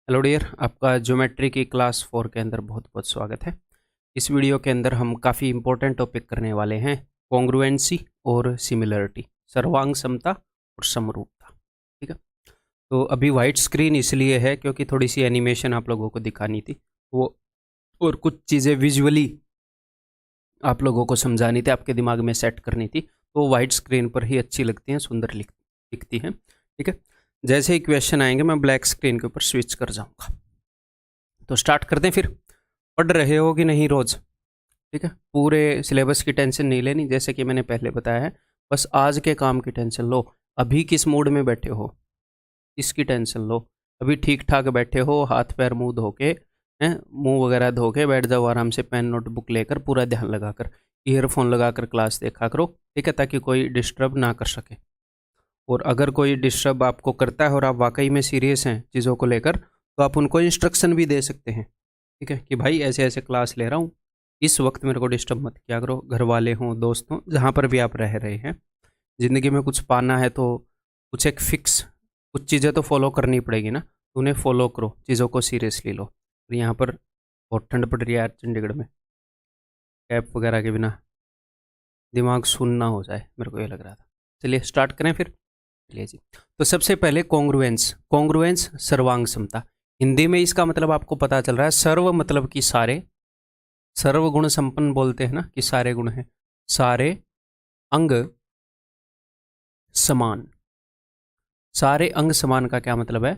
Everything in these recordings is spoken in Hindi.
हेलो डियर, आपका ज्योमेट्री की क्लास 4 के अंदर बहुत बहुत स्वागत है। इस वीडियो के अंदर हम काफ़ी इंपॉर्टेंट टॉपिक करने वाले हैं, कॉन्ग्रुएंसी और सिमिलरिटी, सर्वांग समता और समरूपता। ठीक है, तो अभी वाइट स्क्रीन इसलिए है क्योंकि थोड़ी सी एनिमेशन आप लोगों को दिखानी थी वो, और कुछ चीज़ें विजुअली आप लोगों को समझानी थी, आपके दिमाग में सेट करनी थी, तो वाइट स्क्रीन पर ही अच्छी लगती हैं, सुंदर दिखती हैं। ठीक है, जैसे ही क्वेश्चन आएंगे मैं ब्लैक स्क्रीन के ऊपर स्विच कर जाऊंगा। तो स्टार्ट करते हैं फिर। पढ़ रहे हो कि नहीं रोज? ठीक है, पूरे सिलेबस की टेंशन नहीं लेनी, जैसे कि मैंने पहले बताया है, बस आज के काम की टेंशन लो। अभी किस मूड में बैठे हो इसकी टेंशन लो। अभी ठीक ठाक बैठे हो, हाथ पैर मुंह धो के, हैं, मुंह वगैरह धो के बैठ जाओ आराम से, पेन नोटबुक लेकर पूरा ध्यान लगाकर, ईयरफोन लगाकर क्लास देखा करो। ठीक है, ताकि कोई डिस्टर्ब ना कर सके। और अगर कोई डिस्टर्ब आपको करता है और आप वाकई में सीरियस हैं चीज़ों को लेकर, तो आप उनको इंस्ट्रक्शन भी दे सकते हैं। ठीक है, कि भाई ऐसे ऐसे क्लास ले रहा हूँ, इस वक्त मेरे को डिस्टर्ब मत किया करो। घर वाले हों, दोस्त हों, जहाँ पर भी आप रह रहे हैं, ज़िंदगी में कुछ पाना है तो कुछ एक फिक्स कुछ चीज़ें तो फॉलो करनी पड़ेगी ना, तो उन्हें फॉलो करो, चीज़ों को सीरियसली लो। और यहाँ पर बहुत ठंड पड़ रही है यार चंडीगढ़ में, कैप वगैरह के बिना दिमाग सुन्न हो जाए, मेरे को ये लग रहा था। चलिए स्टार्ट करें फिर। चलिए जी, तो सबसे पहले कॉन्ग्रुएंस। कॉन्ग्रुएंस सर्वांग समता, हिंदी में इसका मतलब आपको पता चल रहा है, सर्व मतलब कि सारे, सर्वगुण संपन्न बोलते हैं ना, कि सारे गुण हैं, सारे अंग समान। सारे अंग समान का क्या मतलब है?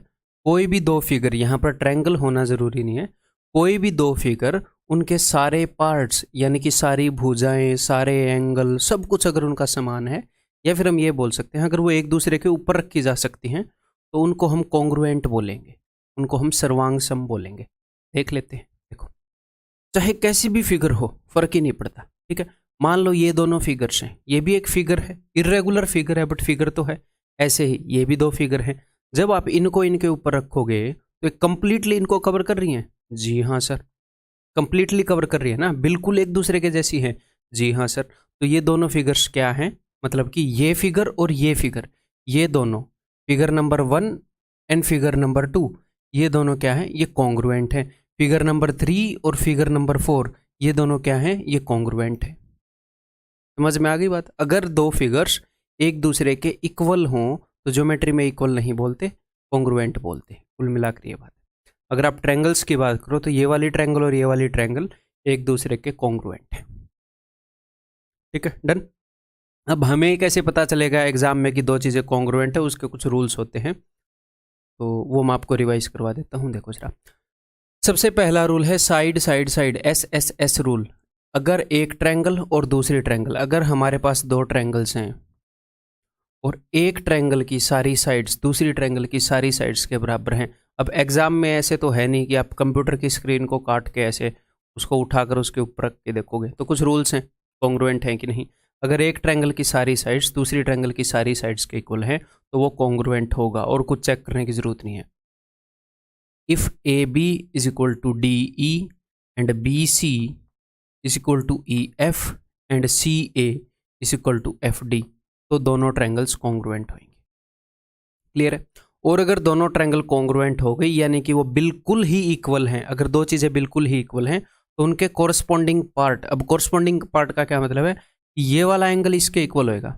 कोई भी दो फिगर, यहां पर ट्रायंगल होना जरूरी नहीं है, कोई भी दो फिगर, उनके सारे पार्ट्स यानी कि सारी भुजाएं, सारे एंगल, सब कुछ अगर उनका समान है, या फिर हम ये बोल सकते हैं अगर वो एक दूसरे के ऊपर रखी जा सकती हैं, तो उनको हम कॉन्ग्रुएंट बोलेंगे, उनको हम सर्वांग सम बोलेंगे। देख लेते हैं। देखो, चाहे कैसी भी फिगर हो, फर्क ही नहीं पड़ता। ठीक है, मान लो ये दोनों फिगर्स हैं, ये भी एक फिगर है, इरेगुलर फिगर है बट फिगर तो है। ऐसे ही ये भी दो फिगर हैं, जब आप इनको इनके ऊपर रखोगे तो कंप्लीटली इनको कवर कर रही हैं। जी हाँ सर, कंप्लीटली कवर कर रही है ना, बिल्कुल एक दूसरे के जैसी है। जी हाँ सर, तो ये दोनों फिगर्स क्या हैं? मतलब कि ये फिगर और ये फिगर, ये दोनों, figure number 1 and figure number 2, ये दोनों क्या है? ये कॉन्ग्रुएंट है। फिगर नंबर 3 और फिगर नंबर 4, ये दोनों क्या है? ये कॉन्ग्रुएंट है। समझ में आ गई बात? अगर दो फिगर्स एक दूसरे के इक्वल हों तो ज्योमेट्री में इक्वल नहीं बोलते, कॉन्ग्रुएंट बोलते। कुल मिलाकर ये बात। अगर आप ट्रायंगल्स की बात करो तो ये वाली ट्रायंगल और ये वाली ट्रायंगल एक दूसरे के कॉन्ग्रुएंट है। ठीक है, डन। अब हमें कैसे पता चलेगा एग्जाम में कि दो चीज़ें कॉन्ग्रुएंट है? उसके कुछ रूल्स होते हैं, तो वो मैं आपको रिवाइज करवा देता हूँ। देखो जरा, सबसे पहला रूल है side side side, SSS rule. अगर एक ट्रायंगल और दूसरी ट्रायंगल, अगर हमारे पास दो ट्रायंगल्स हैं और एक ट्रायंगल की सारी साइड्स दूसरी ट्रायंगल की सारी साइड्स के बराबर हैं। अब एग्जाम में ऐसे तो है नहीं कि आप कंप्यूटर की स्क्रीन को काट के ऐसे उसको उठाकर उसके ऊपर रख के देखोगे, तो कुछ रूल्स हैं, कॉन्ग्रुएंट हैं कि नहीं। अगर एक ट्रायंगल की सारी साइड्स दूसरी ट्रायंगल की सारी साइड्स के इक्वल हैं तो वो कॉन्ग्रुएंट होगा, और कुछ चेक करने की जरूरत नहीं है। If A B is equal to D E and B C is equal to E F and C A is equal to F D, तो दोनों ट्रायंगल्स कॉन्ग्रुएंट होंगे। क्लियर है? और अगर दोनों ट्रायंगल कॉन्ग्रुएंट हो गई, यानी कि वो बिल्कुल ही इक्वल हैं, अगर दो चीज़ें बिल्कुल ही इक्वल हैं, तो उनके कोरस्पॉन्डिंग पार्ट, अब कोरस्पॉन्डिंग पार्ट का क्या मतलब है? ये वाला एंगल इसके इक्वल होएगा।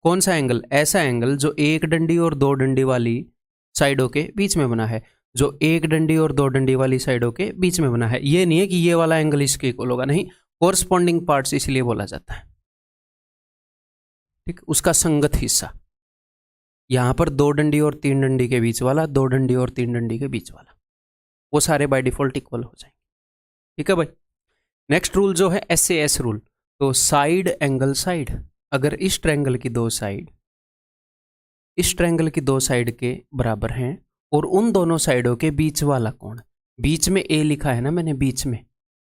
कौन सा एंगल? ऐसा एंगल जो एक डंडी और दो डंडी वाली साइडों के बीच में बना है, जो एक डंडी और दो डंडी वाली साइडों के बीच में बना है। ये नहीं है कि ये वाला एंगल इसके इक्वल होगा, नहीं, कोरस्पॉन्डिंग पार्ट्स इसलिए बोला जाता है। ठीक, उसका संगत हिस्सा। यहां पर दो डंडी और तीन डंडी के बीच वाला, दो डंडी और तीन डंडी के बीच वाला, वो सारे बाय डिफॉल्ट इक्वल हो जाएंगे। ठीक है भाई। नेक्स्ट रूल जो है SAS रूल, तो साइड एंगल साइड। अगर इस ट्रायंगल की दो साइड इस ट्रायंगल की दो साइड के बराबर हैं और उन दोनों साइडों के बीच वाला कोण, बीच में A लिखा है ना मैंने, बीच में,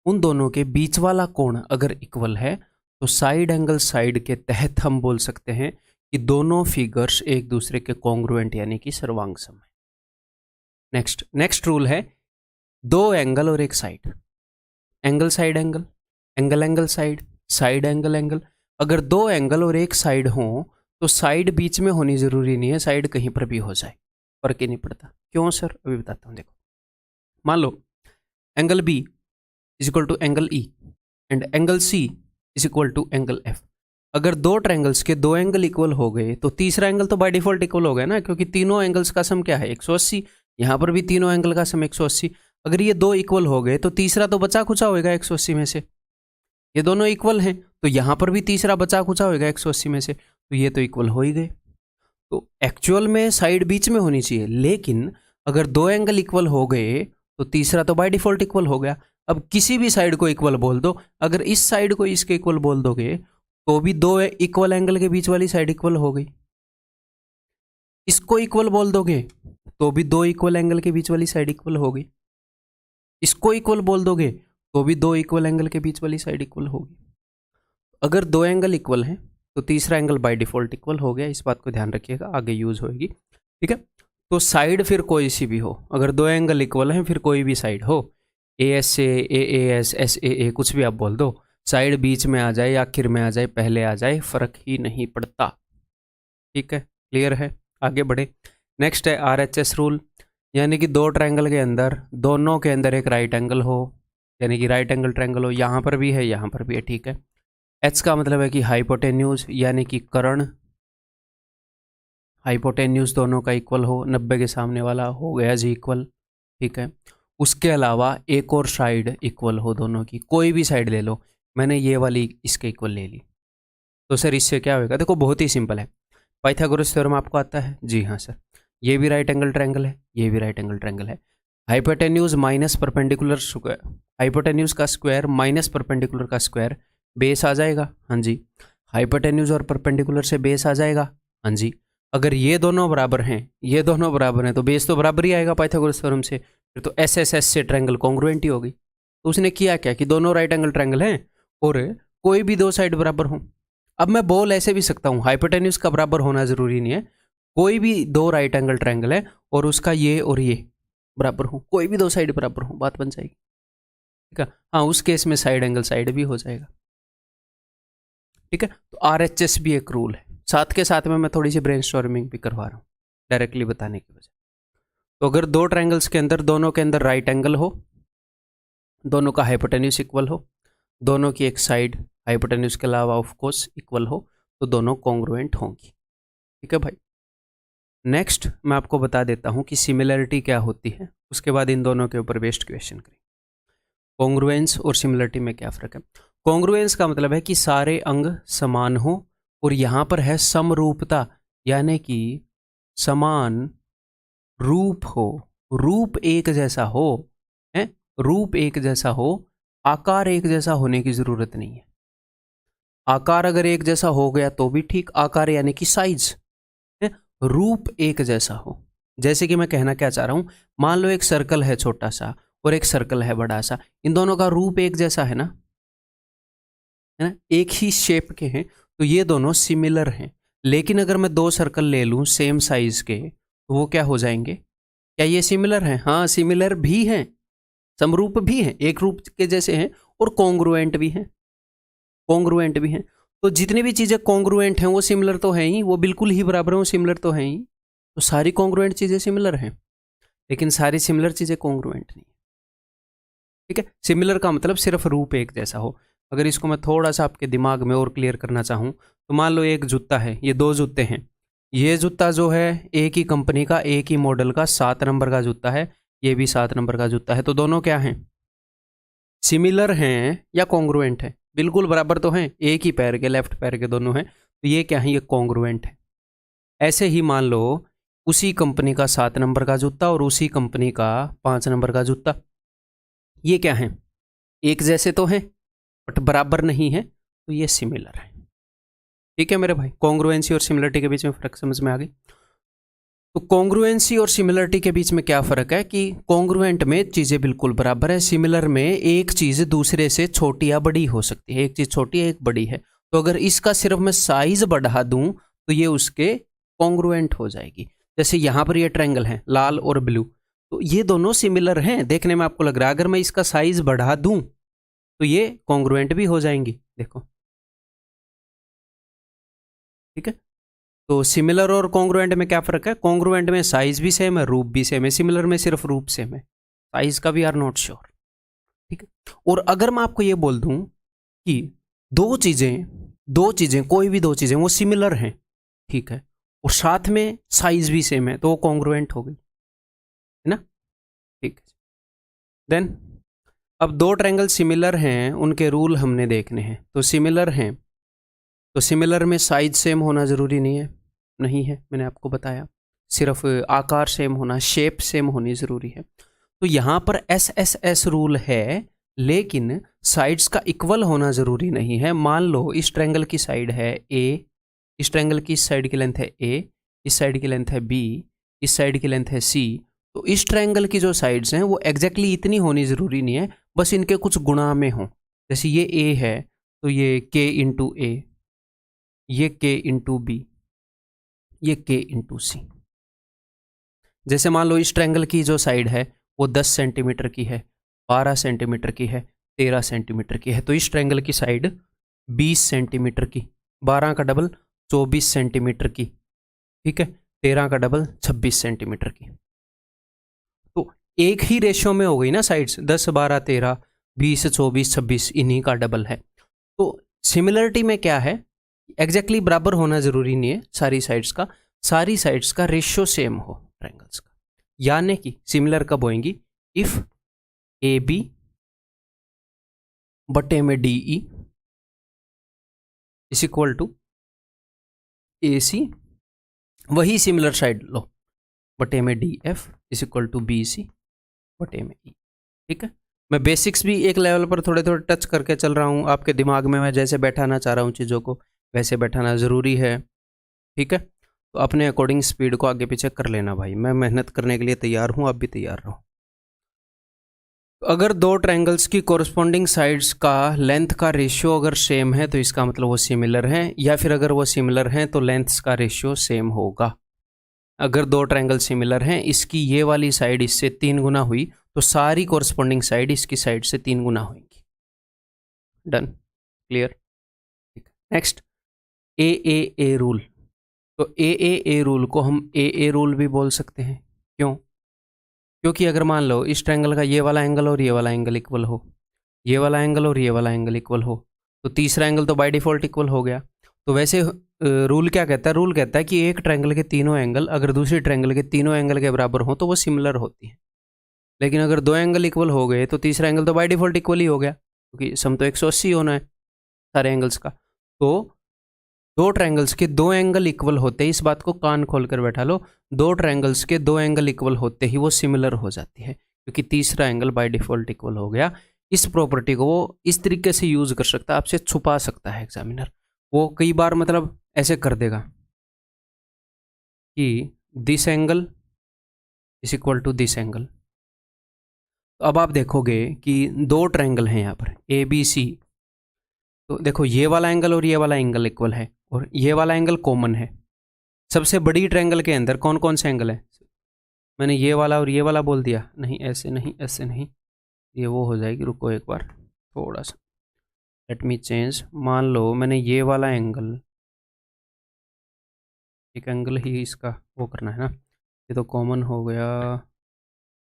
उन दोनों के बीच वाला कोण अगर इक्वल है, तो साइड एंगल साइड के तहत हम बोल सकते हैं कि दोनों फिगर्स एक दूसरे के कॉन्ग्रुएंट यानी कि सर्वांग सम है। नेक्स्ट रूल है दो एंगल और एक side, angle side angle, angle angle side, side angle angle. अगर दो एंगल और एक साइड हो तो साइड बीच में होनी जरूरी नहीं है, साइड कहीं पर भी हो जाए। फर्क ही नहीं पड़ता। क्यों सर? अभी बताता हूँ। देखो, मान लो angle B is equal to angle E and angle C is equal to angle F. अगर दो ट्रायंगल्स के दो एंगल इक्वल हो गए तो तीसरा एंगल तो बाय डिफॉल्ट इक्वल हो गया ना, क्योंकि तीनों एंगल्स का सम क्या है? 180। यहाँ पर भी तीनों एंगल का सम 180। अगर ये दो इक्वल हो गए तो तीसरा तो बचा खुचा होगा 180 में से। ये दोनों इक्वल हैं तो यहाँ पर भी तीसरा बचा खुचा होगा 180 में से, तो ये तो इक्वल हो ही गए। तो एक्चुअल में साइड बीच में होनी चाहिए, लेकिन अगर दो एंगल इक्वल हो गए तो तीसरा तो बाय डिफॉल्ट इक्वल हो गया। अब किसी भी साइड को इक्वल बोल दो, अगर इस साइड को इसके इक्वल बोल दोगे तो भी दो इक्वल एंगल के बीच वाली साइड इक्वल हो गई। इसको इक्वल बोल दोगे तो भी दो इक्वल एंगल के बीच वाली साइड इक्वल हो गई। इसको इक्वल बोल दोगे तो भी दो इक्वल एंगल के बीच वाली साइड इक्वल होगी। अगर दो एंगल इक्वल हैं तो तीसरा एंगल बाय डिफॉल्ट इक्वल हो गया। इस बात को ध्यान रखिएगा, आगे यूज होगी। ठीक है, तो साइड फिर कोई सी भी हो, अगर दो एंगल इक्वल हैं फिर कोई भी साइड हो, ए एस से ए एस, एस ए कुछ भी आप बोल दो, साइड बीच में आ जाए, आखिर में आ जाए, पहले आ जाए, फर्क ही नहीं पड़ता। ठीक है, क्लियर है? आगे बढ़े। नेक्स्ट है RHS रूल, यानी कि दो ट्रायंगल के अंदर दोनों के अंदर एक राइट एंगल हो, यानी कि राइट एंगल ट्रायंगल हो। यहाँ पर भी है, यहाँ पर भी है। ठीक है, H का मतलब है कि हाइपोटेन्यूज, यानी कि कर्ण। हाइपोटेन्यूज दोनों का इक्वल हो, 90 के सामने वाला हो गया जी इक्वल। ठीक है, उसके अलावा एक और साइड इक्वल हो दोनों की, कोई भी साइड ले लो। मैंने ये वाली इसके इक्वल ले ली, तो सर इससे क्या होगा? देखो बहुत ही सिंपल है। पाइथागोरस थ्योरम आपको आता है? जी हाँ सर। ये भी राइट एंगल ट्रायंगल है, ये भी राइट एंगल ट्रायंगल है। Hypotenuse minus perpendicular square, hypotenuse का स्क्वायर माइनस परपेंडिकुलर का स्क्वायर, बेस आ जाएगा। हाँ जी, हाइपोटेन्यूज और परपेंडिकुलर से बेस आ जाएगा। हाँ जी, अगर ये दोनों बराबर हैं, ये दोनों बराबर हैं, तो बेस तो बराबर ही आएगा पाइथागोरस थ्योरम से। फिर तो एस एस एस से ट्रायंगल कॉन्ग्रुएंट ही होगी। तो उसने किया क्या कि दोनों राइट एंगल ट्रायंगल हैं और कोई भी दो साइड बराबर हो। अब मैं बोल ऐसे भी सकता हूँ, हाइपोटेन्यूज का बराबर होना जरूरी नहीं है, कोई भी दो राइट एंगल ट्रायंगल है और उसका ये और ये बराबर हो, कोई भी दो साइड बराबर हो, बात बन जाएगी। ठीक है, हाँ उस केस में साइड एंगल साइड भी हो जाएगा। ठीक है, तो RHS भी एक रूल है। साथ के साथ में मैं थोड़ी सी ब्रेनस्टॉर्मिंग भी करवा रहा हूँ डायरेक्टली बताने की वजह। तो अगर दो ट्रायंगल्स के अंदर दोनों के अंदर राइट एंगल हो, दोनों का हाइपोटेन्यूज इक्वल हो, दोनों की एक साइड हाइपोटेन्यूज के अलावा ऑफ कोर्स इक्वल हो, तो दोनों कॉन्ग्रुएंट होंगी। ठीक है भाई। नेक्स्ट मैं आपको बता देता हूँ कि सिमिलरिटी क्या होती है, उसके बाद इन दोनों के ऊपर बेस्ड क्वेश्चन करें। कॉन्ग्रुएंस और सिमिलरिटी में क्या फ़र्क है? कॉन्ग्रुएंस का मतलब है कि सारे अंग समान हो, और यहाँ पर है समरूपता, यानी कि समान रूप हो, रूप एक जैसा हो, है रूप एक जैसा हो, आकार एक जैसा होने की ज़रूरत नहीं है। आकार अगर एक जैसा हो गया तो भी ठीक, आकार यानी कि साइज है, रूप एक जैसा हो। जैसे कि मैं कहना क्या चाह रहा हूं, मान लो एक सर्कल है छोटा सा और एक सर्कल है बड़ा सा, इन दोनों का रूप एक जैसा है ना, एक ही शेप के हैं, तो ये दोनों सिमिलर हैं। लेकिन अगर मैं दो सर्कल ले लूं सेम साइज के, तो वो क्या हो जाएंगे? क्या ये सिमिलर हैं? हाँ सिमिलर भी हैं, समरूप भी हैं, एक रूप के जैसे हैं, और कॉन्ग्रुएंट भी हैं, कॉन्ग्रुएंट भी हैं। तो जितनी भी चीज़ें कॉन्ग्रुएंट हैं वो सिमिलर तो हैं ही, वो बिल्कुल ही बराबर हैं, वो सिमिलर तो हैं ही। तो सारी कॉन्ग्रुएंट चीज़ें सिमिलर हैं, लेकिन सारी सिमिलर चीज़ें कॉन्ग्रुएंट नहीं। ठीक है, सिमिलर का मतलब सिर्फ रूप एक जैसा हो। अगर इसको मैं थोड़ा सा आपके दिमाग में और क्लियर करना चाहूँ, तो मान लो एक जूता है, ये दो जूते हैं, ये जूता जो है एक ही कंपनी का, एक ही मॉडल का, 7 नंबर का जूता है, ये भी 7 नंबर का जूता है, तो दोनों क्या हैं? सिमिलर हैं या कॉन्ग्रुएंट है? बिल्कुल बराबर तो हैं, एक ही पैर के, लेफ्ट पैर के दोनों हैं, तो ये क्या है? ये कॉन्ग्रुएंट है। ऐसे ही मान लो उसी कंपनी का 7 नंबर का जूता और उसी कंपनी का 5 नंबर का जूता, ये क्या है? एक जैसे तो हैं बट बराबर नहीं है, तो ये सिमिलर है। ठीक है मेरे भाई, कॉन्ग्रुएंसी और सिमिलरिटी के बीच में फर्क समझ में आ गई। तो कॉन्ग्रुएंसी और सिमिलरिटी के बीच में क्या फ़र्क है कि कॉन्ग्रुएंट में चीज़ें बिल्कुल बराबर है, सिमिलर में एक चीज़ दूसरे से छोटी या बड़ी हो सकती है, एक चीज़ छोटी है एक बड़ी है। तो अगर इसका सिर्फ मैं साइज बढ़ा दूं तो ये उसके कॉन्ग्रुएंट हो जाएगी। जैसे यहाँ पर ये ट्रायंगल है लाल और ब्लू, तो ये दोनों सिमिलर हैं, देखने में आपको लग रहा है, अगर मैं इसका साइज बढ़ा दूं तो ये कॉन्ग्रुएंट भी हो जाएंगी। देखो ठीक है, तो सिमिलर और कॉन्ग्रुएंट में क्या फ़र्क है? कॉन्ग्रुएंट में साइज भी सेम है, रूप भी सेम है, सिमिलर में सिर्फ रूप सेम है, साइज का भी आर नॉट श्योर। ठीक है। और अगर मैं आपको ये बोल दूं कि दो चीज़ें कोई भी दो चीज़ें वो सिमिलर हैं, ठीक है, और साथ में साइज भी सेम है, तो वो कॉन्ग्रुएंट हो गई, है ना? ठीक है। देन अब दो ट्रायंगल सिमिलर हैं, उनके रूल हमने देखने हैं। तो सिमिलर हैं तो सिमिलर में साइज सेम होना ज़रूरी नहीं है, मैंने आपको बताया। सिर्फ आकार सेम होना, शेप सेम होनी ज़रूरी है। तो यहाँ पर SSS रूल है, लेकिन साइड्स का इक्वल होना ज़रूरी नहीं है। मान लो इस ट्रायंगल की साइड है A, इस ट्रायंगल की साइड की लेंथ है A, इस साइड की लेंथ है B, इस साइड की लेंथ है C। तो इस ट्रायंगल की जो साइड्स हैं वो एग्जैक्टली इतनी होनी ज़रूरी नहीं है, बस इनके कुछ गुणा में हो। जैसे ये A है तो ये K इंटू A, ये K इंटू B, ये K इंटू C। जैसे मान लो इस ट्रायंगल की जो साइड है वो 10 सेंटीमीटर की है, 12 सेंटीमीटर की है, 13 सेंटीमीटर की है। तो इस ट्रायंगल की साइड 20 सेंटीमीटर की, 12 का डबल 24 सेंटीमीटर की, ठीक है, 13 का डबल 26 सेंटीमीटर की। तो एक ही रेशियो में हो गई ना साइड्स, 10, 12, 13, 20, 24, 26, इन्हीं का डबल है। तो सिमिलरिटी में क्या है, एग्जैक्टली बराबर होना जरूरी नहीं है सारी साइड्स का रेशियो सेम हो ट्रायंगल्स का। यानी कि सिमिलर कब होएंगी? इफ AB बटे में DE is equal to AC, वही सिमिलर साइड लो, बटे में DF is equal to BC बटे में E। ठीक है, मैं बेसिक्स भी एक लेवल पर थोड़े थोड़े टच करके चल रहा हूँ, आपके दिमाग में मैं जैसे बैठाना चाह रहा हूँ चीज़ों को वैसे बैठाना ज़रूरी है। ठीक है, तो अपने अकॉर्डिंग स्पीड को आगे पीछे कर लेना भाई, मैं मेहनत करने के लिए तैयार हूँ, आप भी तैयार रहो। तो अगर दो ट्रायंगल्स की कोरस्पॉन्डिंग साइड्स का लेंथ का रेशियो अगर सेम है तो इसका मतलब वो सिमिलर हैं, या फिर अगर वो सिमिलर हैं तो लेंथ्स का रेशियो सेम होगा। अगर दो ट्रायंगल सिमिलर हैं, इसकी ये वाली साइड इससे 3 गुना हुई तो सारी कोरस्पॉन्डिंग साइड इसकी साइड से 3 गुना होंगी। Done, clear. Next, AAA rule. तो AAA रूल को हम AA रूल भी बोल सकते हैं। क्यों? क्योंकि अगर मान लो इस ट्रायंगल का ये वाला एंगल और ये वाला एंगल इक्वल हो, ये वाला एंगल और ये वाला एंगल इक्वल हो, तो तीसरा एंगल तो बाय डिफ़ॉल्ट इक्वल हो गया। तो वैसे रूल क्या कहता है? रूल कहता है कि एक ट्रायंगल के तीनों एंगल अगर दूसरी ट्रायंगल के तीनों एंगल के बराबर हो तो वो सिमिलर होती है। लेकिन अगर दो एंगल इक्वल हो गए तो तीसरा एंगल तो बाय डिफ़ॉल्ट इक्वल ही हो गया, क्योंकि सम तो 180 होना है सारे एंगल्स का। तो दो ट्रायंगल्स के दो एंगल इक्वल होते ही, इस बात को कान खोल कर बैठा लो, दो ट्रायंगल्स के दो एंगल इक्वल होते ही वो सिमिलर हो जाती है, क्योंकि तीसरा एंगल बाय डिफ़ॉल्ट इक्वल हो गया। इस प्रॉपर्टी को वो इस तरीके से यूज़ कर सकता है, आपसे छुपा सकता है एग्जामिनर। वो कई बार मतलब ऐसे कर देगा कि this angle is equal to this angle. तो अब आप देखोगे कि दो ट्रायंगल हैं यहाँ पर ABC, तो देखो ये वाला एंगल और ये वाला एंगल इक्वल है और ये वाला एंगल कॉमन है। सबसे बड़ी ट्रायंगल के अंदर कौन कौन से एंगल है? मैंने ये वाला और ये वाला बोल दिया, नहीं ऐसे नहीं, ऐसे नहीं, ये वो हो जाएगी। रुको एक बार थोड़ा सा, लेट मी चेंज। मान लो मैंने ये वाला एंगल, एक एंगल ही इसका वो करना है ना, ये तो कॉमन हो गया।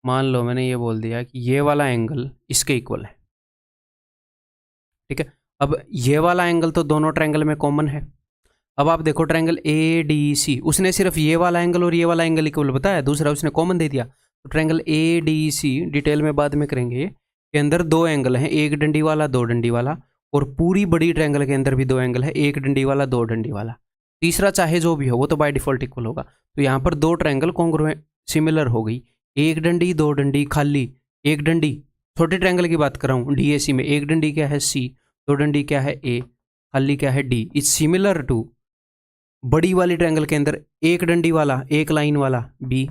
मान लो मैंने ये बोल दिया कि ये वाला एंगल इसके इक्वल है, ठीक है। अब ये वाला एंगल तो दोनों ट्रायंगल में कॉमन है। अब आप देखो ट्रायंगल ADC, उसने सिर्फ ये वाला एंगल और ये वाला एंगल इक्वल बताया, दूसरा उसने कॉमन दे दिया। तो ट्रायंगल ADC डिटेल में बाद में करेंगे, के अंदर दो एंगल हैं, एक डंडी वाला दो डंडी वाला, और पूरी बड़ी ट्रायंगल के अंदर भी दो एंगल है, एक डंडी वाला दो डंडी वाला। तीसरा चाहे जो भी हो वो तो बाय डिफ़ॉल्ट इक्वल होगा। तो यहाँ पर दो ट्रायंगल कॉन्ग्रुएंट सिमिलर हो गई, एक डंडी दो डंडी खाली, एक डंडी छोटे ट्रायंगल की बात कर रहा हूँ DAC में, एक डंडी क्या है C, दो डंडी क्या है A, खाली क्या है D, इज सिमिलर टू बड़ी वाली ट्रायंगल के अंदर एक डंडी वाला एक लाइन वाला B,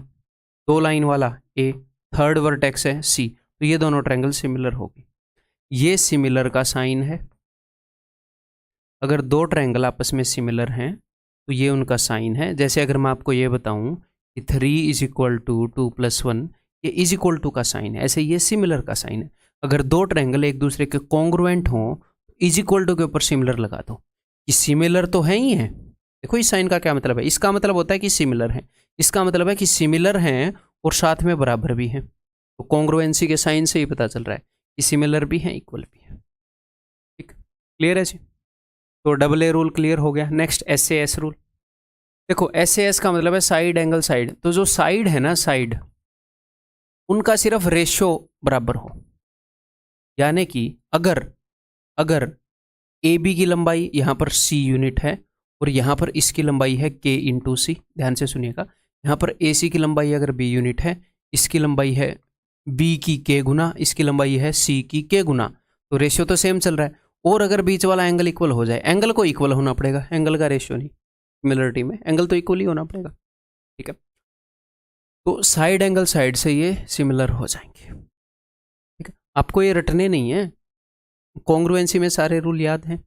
दो लाइन वाला A, थर्ड वर्टेक्स है C। तो ये दोनों ट्रायंगल सिमिलर हो गए। ये सिमिलर का साइन है। अगर दो ट्रायंगल आपस में सिमिलर हैं तो ये उनका साइन है। जैसे अगर मैं आपको ये बताऊं कि 3 इज इक्वल टू 2 + 1, ये इज इक्वल टू का साइन है, ऐसे ये सिमिलर का साइन है। अगर दो ट्रायंगल एक दूसरे के कॉन्ग्रुएंट हों, इज इक्वल टू के ऊपर सिमिलर लगा दो, कि सिमिलर तो है ही है, देखो इस साइन का क्या मतलब है, इसका मतलब होता है कि सिमिलर है, इसका मतलब है कि सिमिलर हैं और साथ में बराबर भी हैं। तो कॉन्ग्रुएंसी के साइन से ही पता चल रहा है कि सिमिलर भी हैं, इक्वल भी है। ठीक, क्लियर है जी। तो डबल ए रूल क्लियर हो गया। Next SAS rule. देखो SAS का मतलब है साइड एंगल साइड। तो जो साइड है ना, साइड, उनका सिर्फ रेशियो बराबर हो, यानी कि अगर अगर AB की लंबाई यहाँ पर C यूनिट है और यहाँ पर इसकी लंबाई है K इंटू सी, ध्यान से सुनिएगा, यहाँ पर AC की लंबाई अगर B यूनिट है, इसकी लंबाई है B की K गुना, इसकी लंबाई है C की K गुना, तो रेशियो तो सेम चल रहा है। और अगर बीच वाला एंगल इक्वल हो जाए, एंगल को इक्वल होना पड़ेगा, एंगल का रेशियो नहीं, सिमिलरिटी में एंगल तो इक्वल ही होना पड़ेगा। ठीक है, तो साइड एंगल साइड से ये सिमिलर हो जाएंगे। ठीक है, आपको ये रटने नहीं है, कॉन्ग्रुएंसी में सारे रूल याद हैं।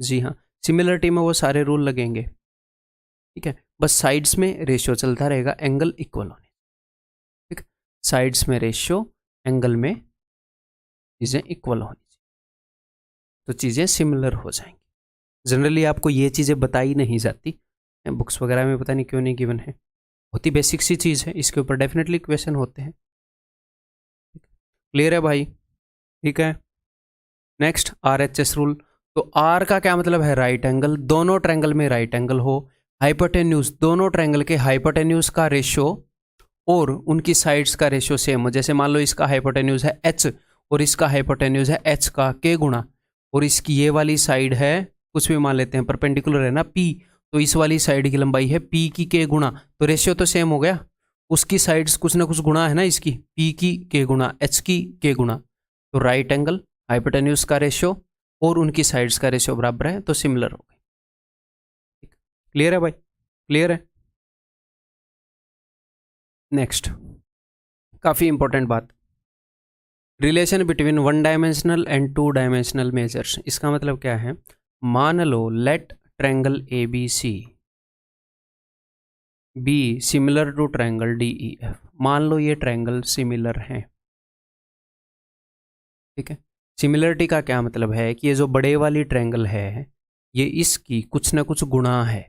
जी हाँ, सिमिलरिटी में वो सारे रूल लगेंगे। ठीक है, बस साइड्स में रेशियो चलता रहेगा, एंगल इक्वल होने। ठीक, साइड्स में रेशियो, एंगल में चीज़ें इक्वल होनी चाहिए, तो चीज़ें सिमिलर हो जाएंगी। जनरली आपको ये चीज़ें बताई नहीं जाती, बुक्स वगैरह में पता नहीं क्यों नहीं गिवन है, बहुत ही बेसिक सी चीज़ है, इसके ऊपर डेफिनेटली क्वेश्चन होते हैं। क्लियर है भाई? ठीक है, नेक्स्ट RHS रूल। तो R का क्या मतलब है, राइट एंगल, दोनों ट्रायंगल में राइट एंगल हो। हाइपोटेन्यूज, दोनों ट्रायंगल के हाइपोटेन्यूज का रेशियो और उनकी साइड्स का रेशियो सेम हो। जैसे मान लो इसका हाइपोटेन्यूज है H और इसका हाइपोटेन्यूज है H का K गुना, और इसकी ये वाली साइड है, कुछ भी मान लेते हैं, परपेंडिकुलर है ना P, तो इस वाली साइड की लंबाई है P की K गुना, तो रेशियो तो सेम हो गया। उसकी साइड्स कुछ ना कुछ गुना है ना, इसकी P की K गुना, H की K गुना, तो राइट एंगल, हाइपोटेन्यूज का रेशियो और उनकी साइड्स का रेशियो बराबर है, तो सिमिलर हो गए। क्लियर है भाई? क्लियर है। नेक्स्ट, काफ़ी इंपॉर्टेंट बात, relation between one dimensional and two dimensional measures. इसका मतलब क्या है, मान लो let triangle ABC be similar to triangle DEF। मान लो ये ट्रायंगल सिमिलर हैं। ठीक है, सिमिलरिटी का क्या मतलब है कि ये जो बड़े वाली ट्रायंगल है, ये इसकी कुछ ना कुछ गुणा है,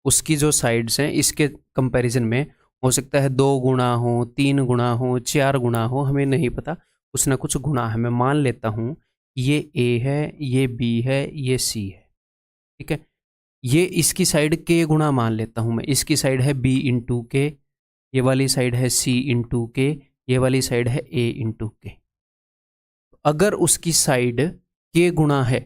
उसकी जो साइड्स हैं इसके कंपैरिजन में, हो सकता है 2 गुणा हो, 3 गुणा हो, 4 गुणा हो, हमें नहीं पता, कुछ ना कुछ गुणा है। मैं मान लेता हूँ ये A है, ये B है, ये C है। ठीक है, ये इसकी साइड K गुणा मान लेता हूँ मैं, इसकी साइड है B इंटू K, ये वाली साइड है C इंटू K, ये वाली साइड है A इंटू K। अगर उसकी साइड K गुणा है,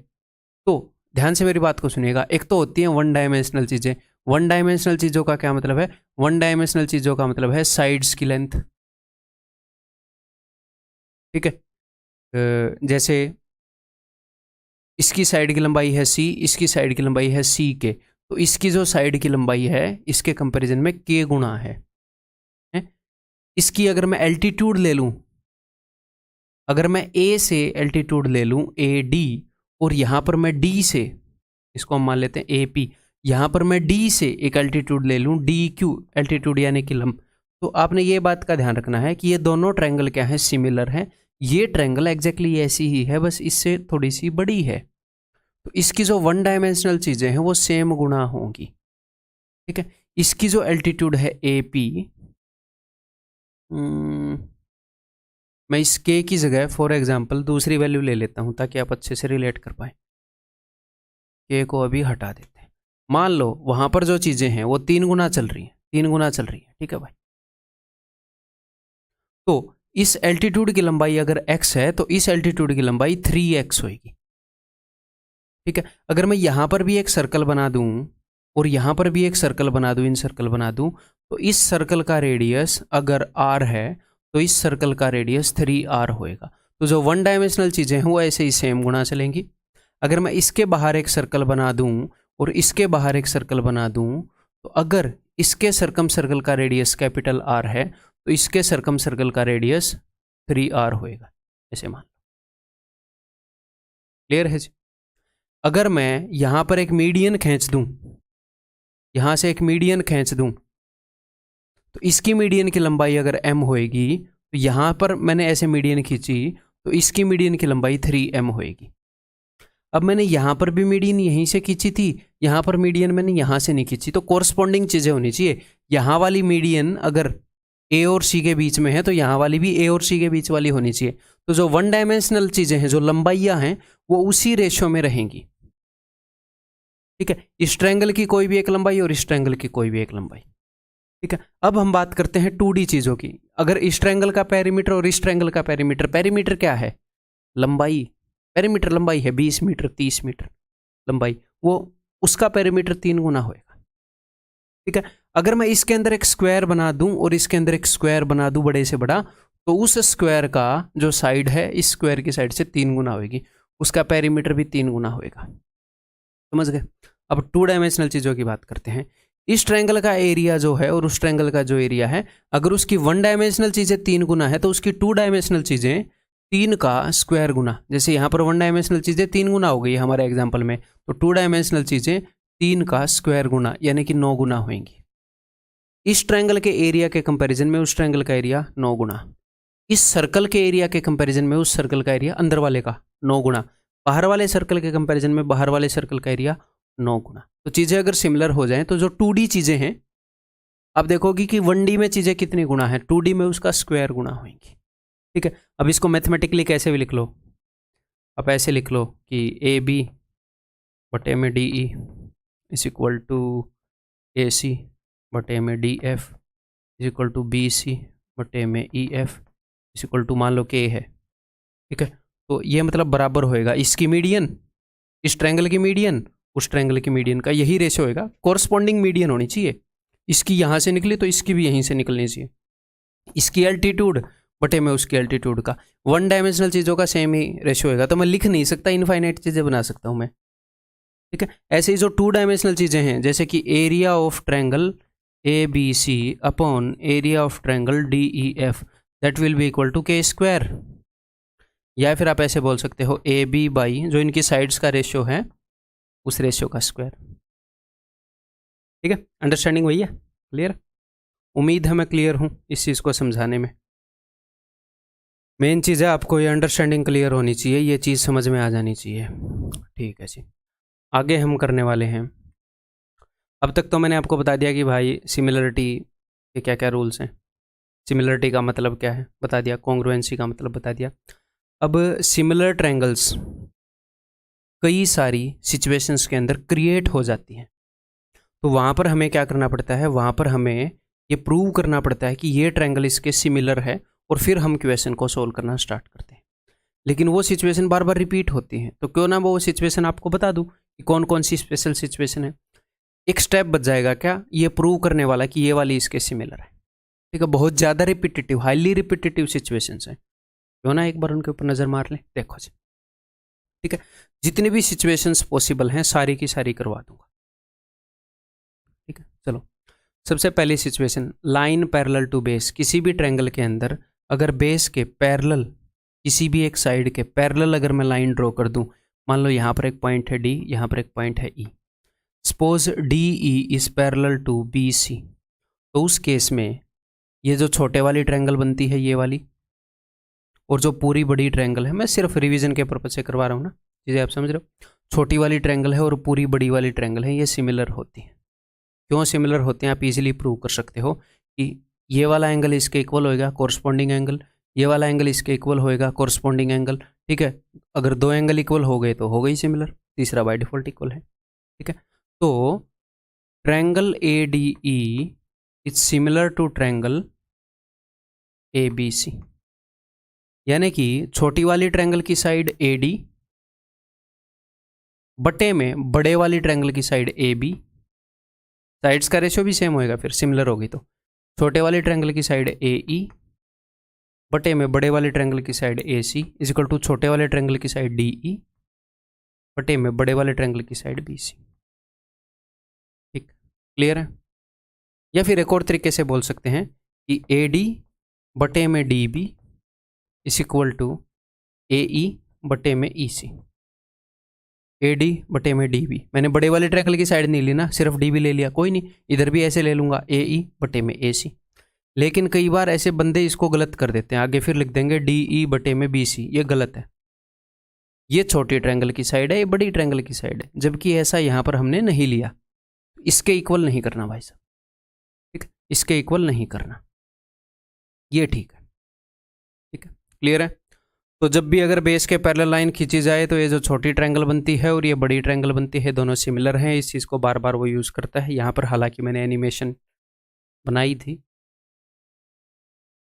तो ध्यान से मेरी बात को सुनिएगा, एक तो होती है वन डायमेंशनल चीज़ें। वन डायमेंशनल चीज़ों का क्या मतलब है, वन डायमेंशनल चीज़ों का मतलब है साइड्स की लेंथ। ठीक है, जैसे इसकी साइड की लंबाई है C, इसकी साइड की लंबाई है CK, तो इसकी जो साइड की लंबाई है इसके कंपैरिजन में K गुणा है। इसकी अगर मैं एल्टीट्यूड ले लूँ, अगर मैं A से एल्टीट्यूड ले लूँ AD, और यहाँ पर मैं D से, इसको हम मान लेते हैं AP, यहाँ पर मैं D से एक एल्टीट्यूड ले लूँ DQ, एल्टीट्यूड यानी कि लंब, तो आपने ये बात का ध्यान रखना है कि ये दोनों ट्रायंगल क्या है, सिमिलर है। ये ट्रायंगल एग्जैक्टली ऐसी ही है, बस इससे थोड़ी सी बड़ी है, तो इसकी जो वन डायमेंशनल चीज़ें हैं वो सेम गुणा होंगी। ठीक है, इसकी जो एल्टीट्यूड है AP, मैं इस K की जगह फॉर एग्जांपल दूसरी वैल्यू ले लेता हूं ताकि आप अच्छे से रिलेट कर पाए। K को अभी हटा देते हैं, मान लो वहां पर जो चीज़ें हैं वो 3 गुना चल रही हैं, 3 गुना चल रही है। ठीक है भाई, तो इस एल्टीट्यूड की लंबाई अगर x है तो इस एल्टीट्यूड की लंबाई 3x होगी। ठीक है, अगर मैं यहाँ पर भी एक सर्कल बना दूँ और यहाँ पर भी एक सर्कल बना दूँ, इन सर्कल बना दूँ, तो इस सर्कल का रेडियस अगर r है तो इस सर्कल का रेडियस 3r होएगा। तो जो वन डायमेंशनल चीज़ें हैं वो ऐसे ही सेम गुणा चलेंगी। अगर मैं इसके बाहर एक सर्कल बना दूँ और इसके बाहर एक सर्कल बना दूँ, तो अगर इसके सर्कम सर्कल का रेडियस कैपिटल R है तो इसके सर्कम सर्कल का रेडियस 3r होएगा, ऐसे मान लो। क्लियर है जी? अगर मैं यहाँ पर एक मीडियन खींच दूँ, यहाँ से एक मीडियन खींच दूँ, तो इसकी मीडियन की लंबाई अगर m होएगी, तो यहाँ पर मैंने ऐसे मीडियन खींची तो इसकी मीडियन की लंबाई 3m होएगी। अब मैंने यहाँ पर भी मीडियन यहीं से खींची थी, यहाँ पर मीडियन मैंने यहाँ से नहीं खींची, तो कोरस्पॉन्डिंग चीज़ें होनी चाहिए। यहाँ वाली मीडियन अगर ए और सी के बीच में है तो यहाँ वाली भी ए और सी के बीच वाली होनी चाहिए। तो जो वन डायमेंशनल चीज़ें हैं, जो लंबाइयाँ हैं, वो उसी रेशो में रहेंगी। ठीक है, इस ट्रायंगल की कोई भी एक लंबाई और इस ट्रायंगल की कोई भी एक लंबाई। ठीक है, अब हम बात करते हैं 2D चीज़ों की। अगर इस ट्रायंगल का पेरीमीटर और इस ट्रायंगल का पेरीमीटर, पेरीमीटर क्या है? लंबाई। पेरीमीटर लंबाई है 20 मीटर, 30 मीटर लंबाई, वो उसका पेरीमीटर 3 गुना होएगा। ठीक है, अगर मैं इसके अंदर एक स्क्वायर बना दूं और इसके अंदर एक स्क्वायर बना दूं बड़े से बड़ा, तो उस स्क्वायर का जो साइड है इस स्क्वायर की साइड से 3 गुना होगी, उसका पेरीमीटर भी 3 गुना होएगा। समझ गए? अब 2 डायमेंशनल चीज़ों की बात करते हैं। इस ट्रायंगल का एरिया जो है और उस ट्रायंगल का जो एरिया है, अगर उसकी 1 डायमेंशनल चीज़ें 3 गुना है तो उसकी 2 डायमेंशनल चीज़ें 3 का स्क्वायर गुना। जैसे यहाँ पर 1 डायमेंशनल चीज़ें 3 गुना हो गई हमारे एग्जाम्पल में, तो 2 डायमेंशनल चीज़ें 3 का स्क्वायर गुना यानी कि 9 गुना होंगी। इस ट्रायंगल के एरिया के कंपैरिजन में उस ट्रायंगल का एरिया 9 गुना, इस सर्कल के एरिया के कंपैरिजन में उस सर्कल का एरिया अंदर वाले का 9 गुना, बाहर वाले सर्कल के कंपैरिजन में बाहर वाले सर्कल का एरिया 9 गुना। तो चीज़ें अगर सिमिलर हो जाएं तो जो 2D चीज़ें हैं, आप देखोगी कि 1D में चीज़ें कितनी गुना है, 2D में उसका स्क्वायर गुना होंगी। ठीक है, अब इसको मैथमेटिकली कैसे भी लिख लो, आप ऐसे लिख लो कि AB बटे में DE is equal to AC बटे में DF is equal to BC बटे में EF इज इक्वल टू मान लो K है। ठीक है, तो ये मतलब बराबर होएगा इसकी मीडियन, इस ट्रायंगल की मीडियन, उस ट्रायंगल की मीडियन का, यही रेशो होएगा। कोरस्पॉन्डिंग मीडियन होनी चाहिए, इसकी यहाँ से निकली तो इसकी भी यहीं से निकलनी चाहिए। इसकी एल्टीट्यूड बटे में उसकी एल्टीट्यूड का, 1 डायमेंशनल चीज़ों का सेम ही रेशो होएगा। तो मैं लिख नहीं सकता, इनफाइनाइट चीज़ें बना सकता हूँ मैं। ठीक है, ऐसे ही जो 2 डायमेंशनल चीज़ें हैं, जैसे कि area of triangle ABC upon area of triangle DEF that will be equal to K square, या फिर आप ऐसे बोल सकते हो AB बाई जो इनकी साइड्स का रेशियो है उस रेशियो का स्क्वायर। ठीक है, अंडरस्टैंडिंग हुई है? क्लियर? उम्मीद है मैं क्लियर हूँ इस चीज़ को समझाने में। मेन चीज़ है आपको ये अंडरस्टैंडिंग क्लियर होनी चाहिए, ये चीज़ समझ में आ जानी चाहिए। ठीक है जी, आगे हम करने वाले हैं। अब तक तो मैंने आपको बता दिया कि भाई सिमिलरिटी के क्या क्या रूल्स हैं, सिमिलरिटी का मतलब क्या है बता दिया, कॉन्ग्रुएंसी का मतलब बता दिया। अब सिमिलर ट्रायंगल्स कई सारी सिचुएशंस के अंदर क्रिएट हो जाती हैं, तो वहाँ पर हमें क्या करना पड़ता है, वहाँ पर हमें ये प्रूव करना पड़ता है कि ये ट्रायंगल इसके सिमिलर है, और फिर हम क्वेश्चन को सोल्व करना स्टार्ट करते हैं। लेकिन वो सिचुएशन बार बार रिपीट होती हैं, तो क्यों ना वो सिचुएशन आपको बता दूँ कि कौन कौन सी स्पेशल सिचुएशन है। एक स्टेप बच जाएगा क्या, ये प्रूव करने वाला कि ये वाली इसके सिमिलर है। ठीक है, बहुत ज़्यादा रिपीटेटिव, हाईली रिपीटेटिव सिचुएशंस हैं, क्यों ना एक बार उनके ऊपर नज़र मार लें। देखो जी, ठीक है, जितनी भी सिचुएशंस पॉसिबल हैं सारी की सारी करवा दूंगा। ठीक है, चलो सबसे पहली situation, line parallel to base. किसी भी ट्रायंगल के अंदर अगर बेस के पैरेलल, किसी भी एक साइड के पैरेलल अगर मैं लाइन ड्रॉ कर दूं, मान लो यहाँ पर एक पॉइंट है D, यहाँ पर एक पॉइंट है E, suppose DE is parallel to BC, तो उस केस में ये जो छोटे वाली ट्रायंगल बनती है ये वाली, और जो पूरी बड़ी ट्रायंगल है, मैं सिर्फ रिवीजन के पर्पज से करवा रहा हूँ ना, चीज़ें आप समझ रहे हो, छोटी वाली ट्रायंगल है और पूरी बड़ी वाली ट्रायंगल है, ये सिमिलर होती है। क्यों सिमिलर होते हैं आप इजीली प्रूव कर सकते हो कि ये वाला एंगल इसके इक्वल होएगा, कोरस्पॉन्डिंग एंगल, ये वाला एंगल इसके इक्वल होएगा, कोरस्पॉन्डिंग एंगल। ठीक है, अगर 2 एंगल इक्वल हो गए तो हो गई सिमिलर, तीसरा बाय डिफॉल्ट इक्वल है। ठीक है, तो triangle ADE is similar to triangle ABC, यानी कि छोटी वाली ट्रायंगल की साइड AD बटे में बड़े वाली ट्रायंगल की साइड AB, साइड्स का रेशियो भी सेम होएगा, फिर सिमिलर होगी तो छोटे वाली ट्रायंगल की साइड AE बटे में बड़े वाले ट्रायंगल की side AC is equal to छोटे वाले ट्रायंगल की साइड DE बटे में बड़े वाले ट्रायंगल की साइड BC। ठीक, क्लियर है? या फिर एक और तरीके से बोल सकते हैं कि AD बटे में DB is equal to AE बटे में EC। AD बटे में DB, मैंने बड़े वाले ट्रायंगल की साइड नहीं ली ना, सिर्फ DB ले लिया, कोई नहीं, इधर भी ऐसे ले लूँगा AE बटे में AC। लेकिन कई बार ऐसे बंदे इसको गलत कर देते हैं, आगे फिर लिख देंगे DE बटे में BC, ये गलत है। ये छोटी ट्रायंगल की साइड है, ये बड़ी ट्रायंगल की साइड है, जबकि ऐसा यहाँ पर हमने नहीं लिया। इसके इक्वल नहीं करना भाई साहब, ठीक है, इसके इक्वल नहीं करना, ये ठीक है, ठीक है, क्लियर है। तो जब भी अगर बेस के पैरेलल लाइन खींची जाए तो ये जो छोटी ट्रायंगल बनती है और ये बड़ी ट्रायंगल बनती है, दोनों सिमिलर हैं, इस चीज़ को बार बार वो यूज़ करता है। यहाँ पर हालांकि मैंने एनिमेशन बनाई थी,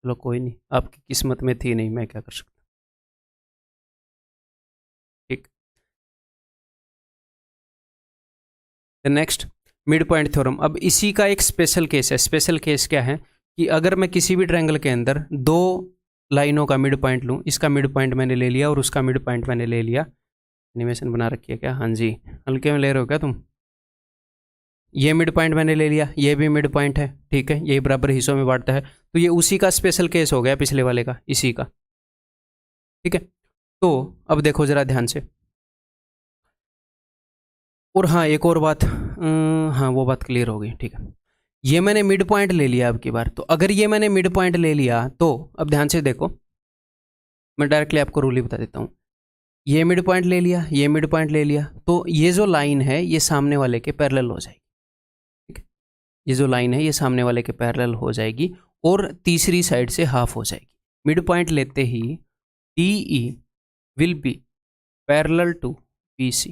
चलो कोई नहीं, आपकी किस्मत में थी नहीं, मैं क्या कर सकता। ठीक, नेक्स्ट मिड पॉइंट थ्योरम। अब इसी का एक स्पेशल केस है। स्पेशल केस क्या है कि अगर मैं किसी भी ट्रायंगल के अंदर दो लाइनों का मिड पॉइंट लूँ, इसका मिड पॉइंट मैंने ले लिया और उसका मिड पॉइंट मैंने ले लिया। एनिमेशन बना रखी है क्या? हाँ जी, हल्के में ले रहे हो क्या तुम? ये मिड पॉइंट मैंने ले लिया, ये भी मिड पॉइंट है, ठीक है, ये बराबर हिस्सों में बांटता है, तो ये उसी का स्पेशल केस हो गया, पिछले वाले का, इसी का, ठीक है। तो अब देखो जरा ध्यान से, और हाँ एक और बात, हाँ वो बात क्लियर हो गई, ठीक है। ये मैंने मिड पॉइंट ले लिया अब की बार, तो अगर ये मैंने मिड पॉइंट ले लिया तो अब ध्यान से देखो, मैं डायरेक्टली आपको रूल ही बता देता हूँ। ये मिड पॉइंट ले लिया, ये मिड पॉइंट ले लिया, तो ये जो लाइन है ये सामने वाले के पैरेलल हो जाएगी, ठीक है। ये जो लाइन है ये सामने वाले के पैरेलल हो जाएगी और तीसरी साइड से हाफ हो जाएगी। मिड पॉइंट लेते ही DE will be parallel to BC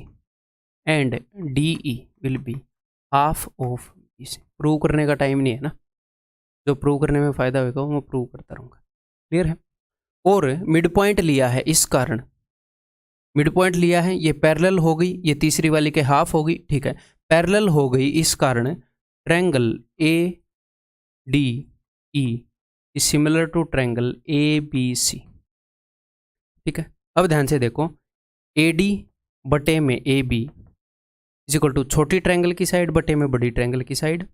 and DE will be half of BC। Prove करने का टाइम नहीं है ना, जो प्रूव करने में फ़ायदा होगा वो मैं प्रूव करता रहूँगा, क्लियर है। और मिड पॉइंट लिया है, इस कारण मिड पॉइंट लिया है, ये पैरेलल हो गई, ये तीसरी वाली के हाफ हो गई, ठीक है, पैरेलल हो गई, इस कारण triangle ADE is similar to triangle ABC, ठीक है। अब ध्यान से देखो, AD बटे में AB इज इक्वल टू छोटी ट्रायंगल की साइड बटे में बड़ी ट्रायंगल की साइड,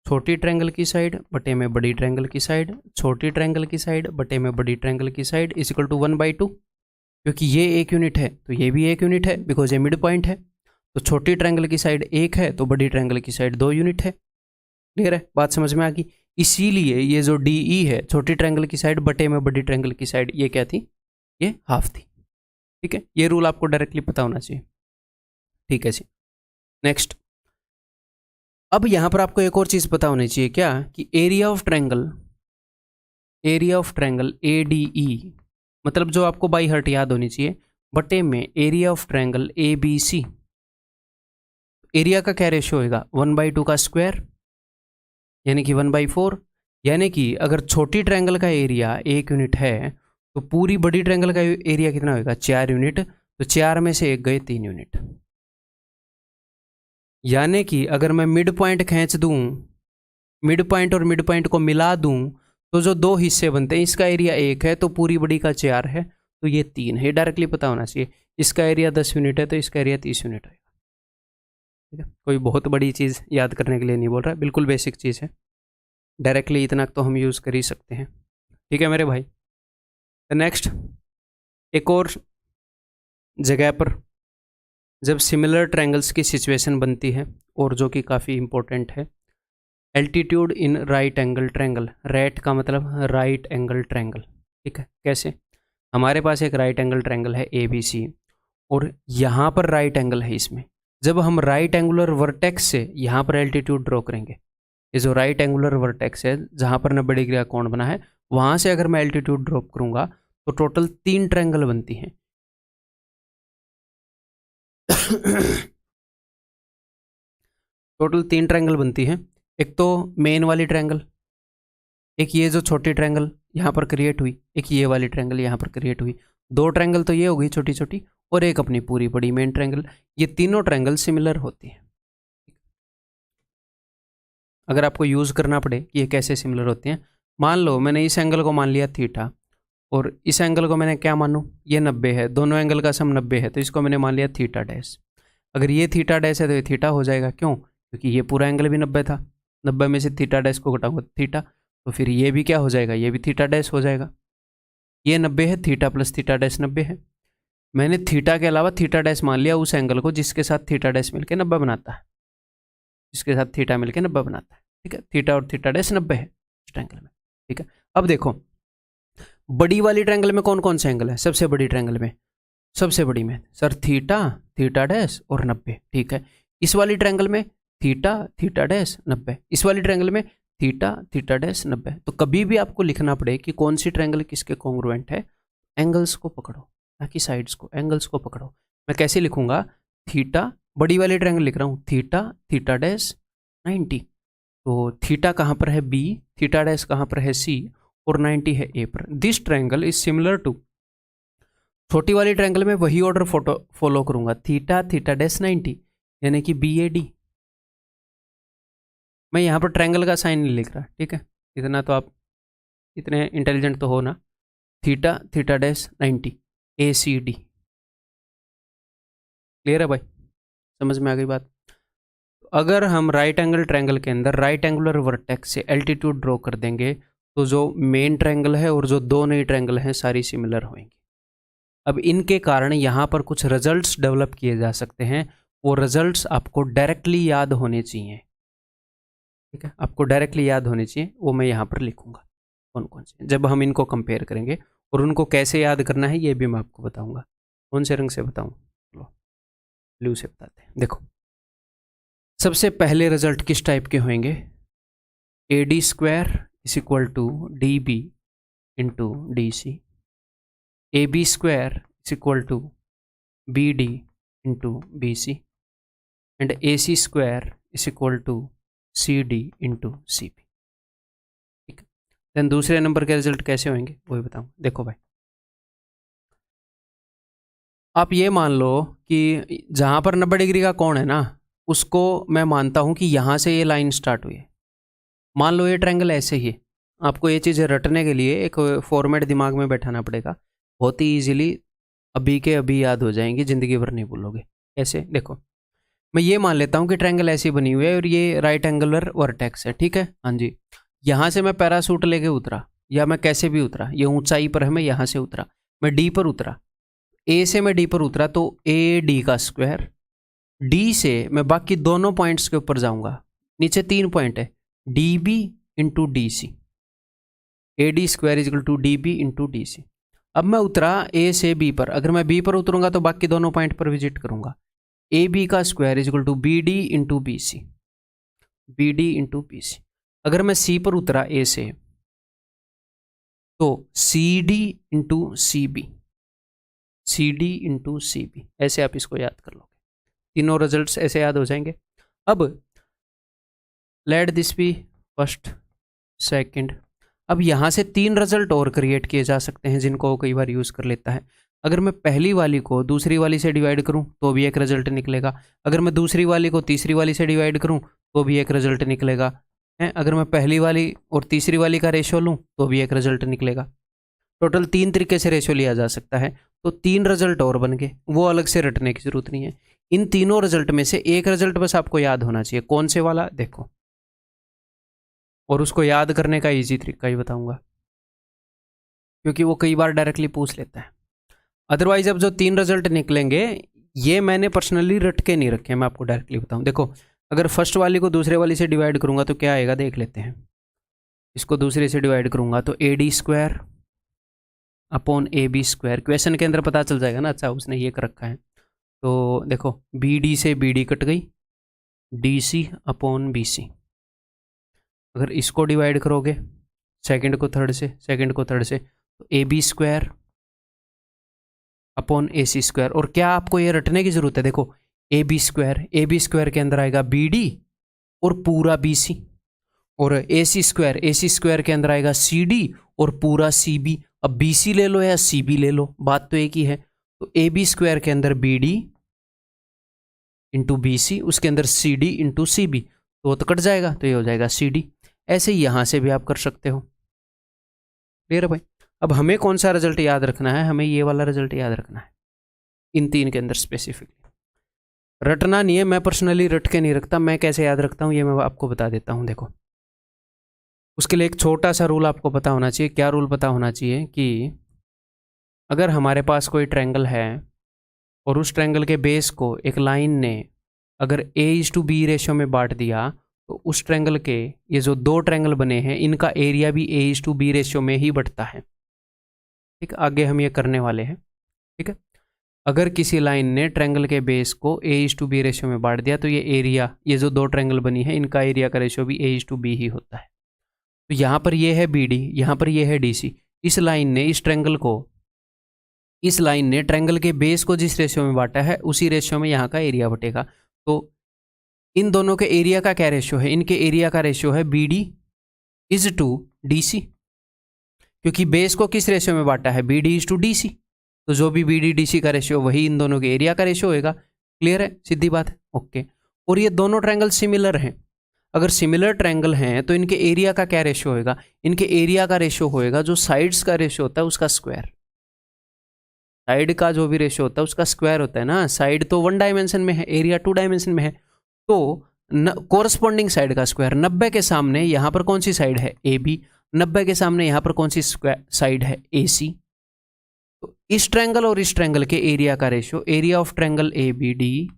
छोटी ट्रायंगल की साइड बटे में बड़ी ट्रायंगल की साइड, छोटी ट्रायंगल की साइड बटे में बड़ी ट्रायंगल की साइड इज इक्वल टू 1/2। क्योंकि ये एक यूनिट है तो ये भी एक यूनिट है, बिकॉज ये मिड पॉइंट है, तो छोटी ट्रायंगल की साइड 1 है तो बड़ी ट्रायंगल की साइड 2 यूनिट है, क्लियर है, बात समझ में आ गई। इसीलिए ये जो DE है, छोटी ट्रायंगल की साइड बटे में बड़ी ट्रायंगल की साइड, ये क्या थी? ये हाफ थी, ठीक है। ये रूल आपको डायरेक्टली पता होना चाहिए, ठीक है जी। नेक्स्ट, अब यहां पर आपको एक और चीज पता होनी चाहिए, क्या कि एरिया ऑफ ट्रायंगल ADE, मतलब जो आपको बाई हार्ट याद होनी चाहिए, बटे में area of triangle ABC। Area का क्या रेशियो होगा? 1/2 का स्क्वायर, यानी कि 1/4। यानी कि अगर छोटी ट्रायंगल का एरिया 1 यूनिट है तो पूरी बड़ी ट्रायंगल का एरिया कितना होगा? 4 यूनिट, तो 4 में से 1 गए 3 यूनिट। यानी कि अगर मैं मिड पॉइंट खींच दूं, मिड पॉइंट और मिड पॉइंट को मिला दूं, तो जो दो हिस्से बनते हैं, इसका एरिया 1 है तो पूरी बड़ी का 4 है तो ये 3 है, डायरेक्टली पता होना चाहिए। इसका एरिया 10 यूनिट है तो इसका एरिया 30 यूनिट है, ठीक है। कोई बहुत बड़ी चीज़ याद करने के लिए नहीं बोल रहा, बिल्कुल बेसिक चीज़ है, डायरेक्टली इतना तो हम यूज़ कर ही सकते हैं, ठीक है मेरे भाई। नेक्स्ट, एक और जगह पर जब सिमिलर ट्रायंगल्स की सिचुएशन बनती है और जो कि काफ़ी इंपॉर्टेंट है, altitude in right angle triangle. Rat का मतलब राइट एंगल ट्रायंगल, ठीक है। कैसे? हमारे पास एक राइट एंगल ट्रायंगल है ABC और यहाँ पर राइट एंगल है इसमें। जब हम राइट एंगुलर वर्टेक्स से यहाँ पर एल्टीट्यूड ड्रॉ करेंगे, ये जो राइट एंगुलर वर्टेक्स है जहाँ पर 90 डिग्री का कोण बना है, वहाँ से अगर मैं एल्टीट्यूड ड्रॉप करूँगा तो टोटल 3 ट्रायंगल बनती हैं। टोटल 3 ट्रायंगल बनती है। एक तो मेन वाली ट्रायंगल, एक ये जो छोटी ट्रायंगल यहाँ पर क्रिएट हुई, एक ये वाली ट्रायंगल यहाँ पर क्रिएट हुई। 2 ट्रायंगल तो ये हो गई छोटी छोटी, और एक अपनी पूरी बड़ी मेन ट्रायंगल। ये तीनों ट्रायंगल सिमिलर होती है। अगर आपको यूज़ करना पड़े कि ये कैसे सिमिलर होती हैं, मान लो मैंने इस एंगल को मान लिया थीटा और इस एंगल को मैंने क्या मानूं? ये 90 है, दोनों एंगल का सम 90 है, तो इसको मैंने मान लिया थीटा डैश। अगर ये थीटा डैश है तो ये थीटा हो जाएगा, क्यों? क्योंकि ये पूरा एंगल भी 90 था, 90 में से थीटा डैश को घटाऊंगा थीटा, तो फिर ये भी क्या हो जाएगा? ये भी थीटा डैश हो जाएगा। ये 90 है, थीटा प्लस थीटा डैश 90 है। मैंने थीटा के अलावा थीटा डैश मान लिया उस एंगल को जिसके साथ थीटा डैश मिलकर 90 बनाता है, जिसके साथ थीटा मिलकर 90 बनाता है, ठीक है। थीटा और थीटा डैश 90 है इस ट्रायंगल में, ठीक है। अब देखो बड़ी वाली ट्रायंगल में कौन कौन से एंगल है? सबसे बड़ी ट्रायंगल में सबसे बड़ी में सर थीटा, थीटा डैश और 90, ठीक है। इस वाली ट्रायंगल में थीटा, थीटा डैश 90, इस वाली ट्रायंगल में थीटा, थीटा डैश 90। तो कभी भी आपको लिखना पड़े कि कौन सी ट्रायंगल किसके कॉन्ग्रुएंट है, एंगल्स को पकड़ो, ना कि साइड्स को, एंगल्स को पकड़ो। मैं कैसे लिखूंगा, थीटा, बड़ी वाली ट्रायंगल लिख रहा हूँ, थीटा, थीटा डैश 90। तो थीटा कहाँ पर है बी, थीटा डैश कहाँ पर है सी, और 90 है ए पर। This triangle is similar to, छोटी वाली ट्रायंगल में वही ऑर्डर फॉलो करूंगा, थीटा, थीटा डैश 90, यानी कि बी ए डी। मैं यहाँ पर ट्रायंगल का साइन नहीं लिख रहा, ठीक है, इतना तो आप इतने इंटेलिजेंट तो हो ना। थीटा, थीटा डैश 90, ए सी डी। क्लियर है भाई, समझ में आ गई बात। अगर हम राइट एंगल ट्रायंगल के अंदर राइट एंगुलर वर्टेक्स से एल्टीट्यूड ड्रॉ कर देंगे तो जो मेन ट्रायंगल है और जो दो नई ट्रायंगल हैं सारी सिमिलर होंगी। अब इनके कारण यहाँ पर कुछ रिजल्ट्स डेवलप किए जा सकते हैं, वो रिजल्ट्स आपको डायरेक्टली याद होने चाहिए, ठीक है, आपको डायरेक्टली याद होने चाहिए, वो मैं यहाँ पर लिखूंगा कौन कौन से, जब हम इनको कंपेयर करेंगे। और उनको कैसे याद करना है ये भी मैं आपको बताऊंगा। कौन से रंग से बताऊं, चलो ब्लू से बताते हैं। देखो सबसे पहले रिजल्ट किस टाइप के होंगे, A D square is equal to D B into D C, A B square is equal to B D into B C, and A C square is equal to C D into C B, ठीक है। देन दूसरे नंबर के रिजल्ट कैसे होंगे वो भी बताऊँ। देखो भाई, आप ये मान लो कि जहाँ पर 90 डिग्री का कोण है ना, उसको मैं मानता हूँ कि यहाँ से ये लाइन स्टार्ट हुई है। मान लो ये ट्रायंगल ऐसे ही है। आपको ये चीज़ें रटने के लिए एक फॉर्मेट दिमाग में बैठाना पड़ेगा, बहुत ही ईजिली अभी के अभी याद हो जाएंगी, ज़िंदगी भर नहीं भूलोगे। ऐसे देखो, मैं ये मान लेता हूँ कि ट्रायंगल ऐसी बनी हुई है और ये राइट एंगुलर वर्टेक्स है, ठीक है, हाँ जी। यहाँ से मैं पैरासूट लेके उतरा, या मैं कैसे भी उतरा, ये ऊंचाई पर है, मैं यहाँ से उतरा, मैं डी पर उतरा, ए से मैं डी पर उतरा, तो ए डी का स्क्वायर, डी से मैं बाकी दोनों पॉइंट्स के ऊपर जाऊंगा, नीचे 3 पॉइंट है, D B into D C, A D square is equal to D B into D C. अब मैं उतरा ए से बी पर, अगर मैं बी पर उतरूंगा तो बाकी दोनों पॉइंट पर विजिट करूंगा, ए बी का square is equal to B D into B C, B D into B C. अगर मैं सी पर उतरा ए से, तो C D into C B, C D into C B, ऐसे आप इसको याद कर लोगे, तीनों रिजल्ट्स ऐसे याद हो जाएंगे। अब let this B first second. अब यहाँ से 3 रिजल्ट और क्रिएट किए जा सकते हैं जिनको कई बार यूज़ कर लेता है। अगर मैं पहली वाली को दूसरी वाली से डिवाइड करूँ तो भी एक रिजल्ट निकलेगा, अगर मैं दूसरी वाली को तीसरी वाली से डिवाइड करूँ तो भी एक रिजल्ट निकलेगा, है। अगर मैं पहली वाली और तीसरी वाली का रेशो लूँ तो भी एक रिजल्ट निकलेगा। टोटल 3 तरीके से रेशो लिया जा सकता है, तो 3 रिजल्ट और बन गए, वो अलग से रटने की जरूरत नहीं है। इन तीनों रिजल्ट में से एक रिजल्ट बस आपको याद होना चाहिए, कौन से वाला देखो, और उसको याद करने का इजी तरीका ही बताऊंगा, क्योंकि वो कई बार डायरेक्टली पूछ लेता है। अदरवाइज अब जो 3 रिजल्ट निकलेंगे ये मैंने पर्सनली रट के नहीं रखे, मैं आपको डायरेक्टली बताऊं। देखो अगर फर्स्ट वाली को दूसरे वाली से डिवाइड करूंगा तो क्या आएगा देख लेते हैं। इसको दूसरे से डिवाइड करूंगा तो A D square upon A B square, question के अंदर पता चल जाएगा ना, अच्छा उसने ये कर रखा है। तो देखो बी डी से बी डी कट गई, D C upon B C. अगर इसको डिवाइड करोगे सेकंड को थर्ड से, सेकंड को थर्ड से, तो A B square upon A C square. और क्या आपको ये रटने की जरूरत है, देखो ए बी स्क्वायर के अंदर आएगा बी डी और पूरा बी सी, और ए सी स्क्वायर के अंदर आएगा सी डी और पूरा सी बी। अब बी सी ले लो या सी बी ले लो, बात तो एक ही है। तो ए बी स्क्वायर के अंदर B D into B C, उसके अंदर C D into C B, तो कट जाएगा, तो ये हो जाएगा सी डी। ऐसे ही यहाँ से भी आप कर सकते हो। क्लियर है भाई। अब हमें कौन सा रिजल्ट याद रखना है, हमें ये वाला रिजल्ट याद रखना है इन 3 के अंदर स्पेसिफिकली। रटना नहीं है, मैं पर्सनली रट के नहीं रखता, मैं कैसे याद रखता हूँ ये मैं आपको बता देता हूँ। देखो उसके लिए एक छोटा सा रूल आपको पता होना चाहिए। क्या रूल पता होना चाहिए कि अगर हमारे पास कोई ट्रायंगल है और उस ट्रायंगल के बेस को एक लाइन ने अगर A:B रेशियो में बांट दिया, तो उस ट्रायंगल के ये जो 2 ट्रायंगल बने हैं इनका एरिया भी A:B रेशियो में ही बढ़ता है। ठीक, आगे हम ये करने वाले हैं, ठीक है। अगर किसी लाइन ने ट्रायंगल के बेस को A:B रेशियो में बांट दिया तो ये एरिया, ये जो दो ट्रायंगल बनी है इनका एरिया का रेशियो भी A:B ही होता है। तो यहाँ पर ये है BD, यहाँ पर ये है DC। इस लाइन ने ट्रायंगल के बेस को जिस रेशियो में बांटा है उसी रेशियो में यहाँ का एरिया बटेगा। तो इन दोनों के एरिया का क्या रेशियो है? इनके एरिया का रेशियो है BD:DC, क्योंकि बेस को किस रेशियो में बांटा है? BD:DC। तो जो भी BD:DC का रेशियो वही इन दोनों के एरिया का रेशियो होएगा। क्लियर है? सीधी बात है। ओके। और ये दोनों ट्रायंगल सिमिलर हैं। अगर सिमिलर ट्रायंगल हैं तो इनके एरिया का क्या रेशियो होएगा? इनके एरिया का रेशियो होएगा जो साइड्स का रेशियो होता है उसका स्क्वायर। साइड का जो भी रेशियो होता है उसका स्क्वायर होता है ना। साइड तो 1 डायमेंशन में है, एरिया 2 डायमेंशन में है, तो कोरस्पॉन्डिंग साइड का स्क्वायर। 90 के सामने यहाँ पर कौन सी साइड है? AB। 90 के सामने यहाँ पर कौन सी साइड है? AC। तो इस ट्रायंगल और इस ट्रायंगल के एरिया का ratio, area of triangle ABD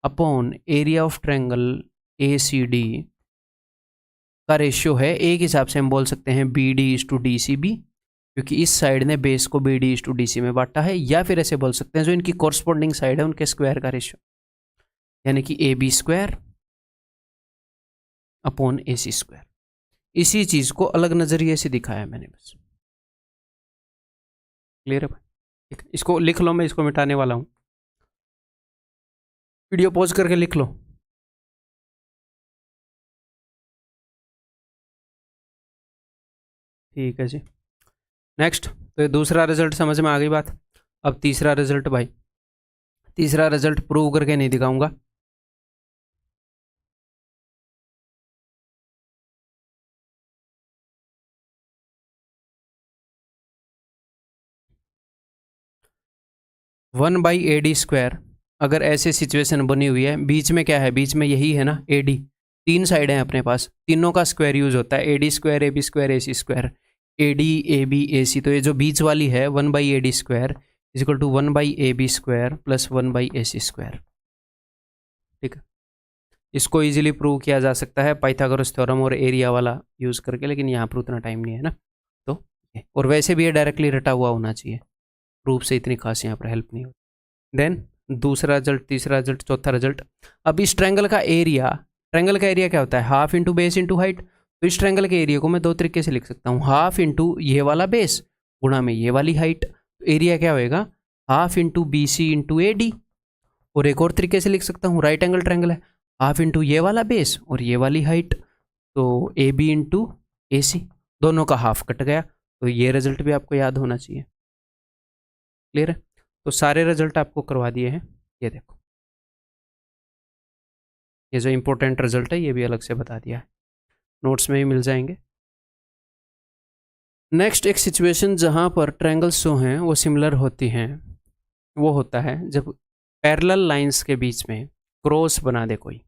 upon area of triangle ACD का रेशियो है, एक हिसाब से हम बोल सकते हैं BD:DCB, क्योंकि इस साइड ने बेस को BD:DC में बांटा है, या फिर ऐसे बोल सकते हैं जो इनकी कोरस्पॉन्डिंग साइड है उनके स्क्वायर का रेशियो, यानी कि AB² अपॉन AC²। इसी चीज को अलग नजरिए से दिखाया मैंने बस। क्लियर है भाई? इसको लिख लो, मैं इसको मिटाने वाला हूं। वीडियो पॉज करके लिख लो। ठीक है जी। नेक्स्ट, तो ये दूसरा रिजल्ट समझ में आ गई बात। अब तीसरा रिजल्ट भाई, तीसरा रिजल्ट प्रूव करके नहीं दिखाऊंगा। वन बाई AD², अगर ऐसे सिचुएशन बनी हुई है, बीच में क्या है? बीच में यही है ना AD। तीन साइड हैं अपने पास, तीनों का स्क्वायर यूज होता है, AD², AB², AC²। AD AB AC, तो ये जो बीच वाली है 1/AD² equal to 1/AB² plus 1/AC²। ठीक है, इसको इजीली प्रूव किया जा सकता है पाइथागोरस थ्योरम और एरिया वाला यूज करके, लेकिन यहाँ पर उतना टाइम नहीं है ना। तो और वैसे भी ये डायरेक्टली रटा हुआ होना चाहिए, प्रूफ से इतनी खास यहाँ पर हेल्प नहीं होती। देन दूसरा रिजल्ट, तीसरा रिजल्ट, चौथा रिजल्ट। अब इस ट्रायंगल का एरिया, ट्रायंगल का एरिया क्या होता है? Half into base into height. तो इस ट्रायंगल के एरिया को मैं दो तरीके से लिख सकता हूँ, हाफ इंटू ये वाला बेस गुणा में ये वाली हाइट। तो एरिया क्या होएगा? Half into BC into AD। और एक और तरीके से लिख सकता हूँ, राइट एंगल ट्रायंगल है, हाफ इंटू ये वाला बेस और ये वाली हाइट, तो AB इंटू AC। दोनों का हाफ कट गया, तो ये रिजल्ट भी आपको याद होना चाहिए। क्लियर है? तो सारे रिजल्ट आपको करवा दिए हैं। ये देखो, ये जो इंपॉर्टेंट रिजल्ट है ये भी अलग से बता दिया है, नोट्स में ही मिल जाएंगे। नेक्स्ट, एक सिचुएशन जहां पर ट्रायंगल्स जो हैं वो सिमिलर होती हैं, वो होता है जब पैरेलल लाइंस के बीच में क्रॉस बना दे कोई,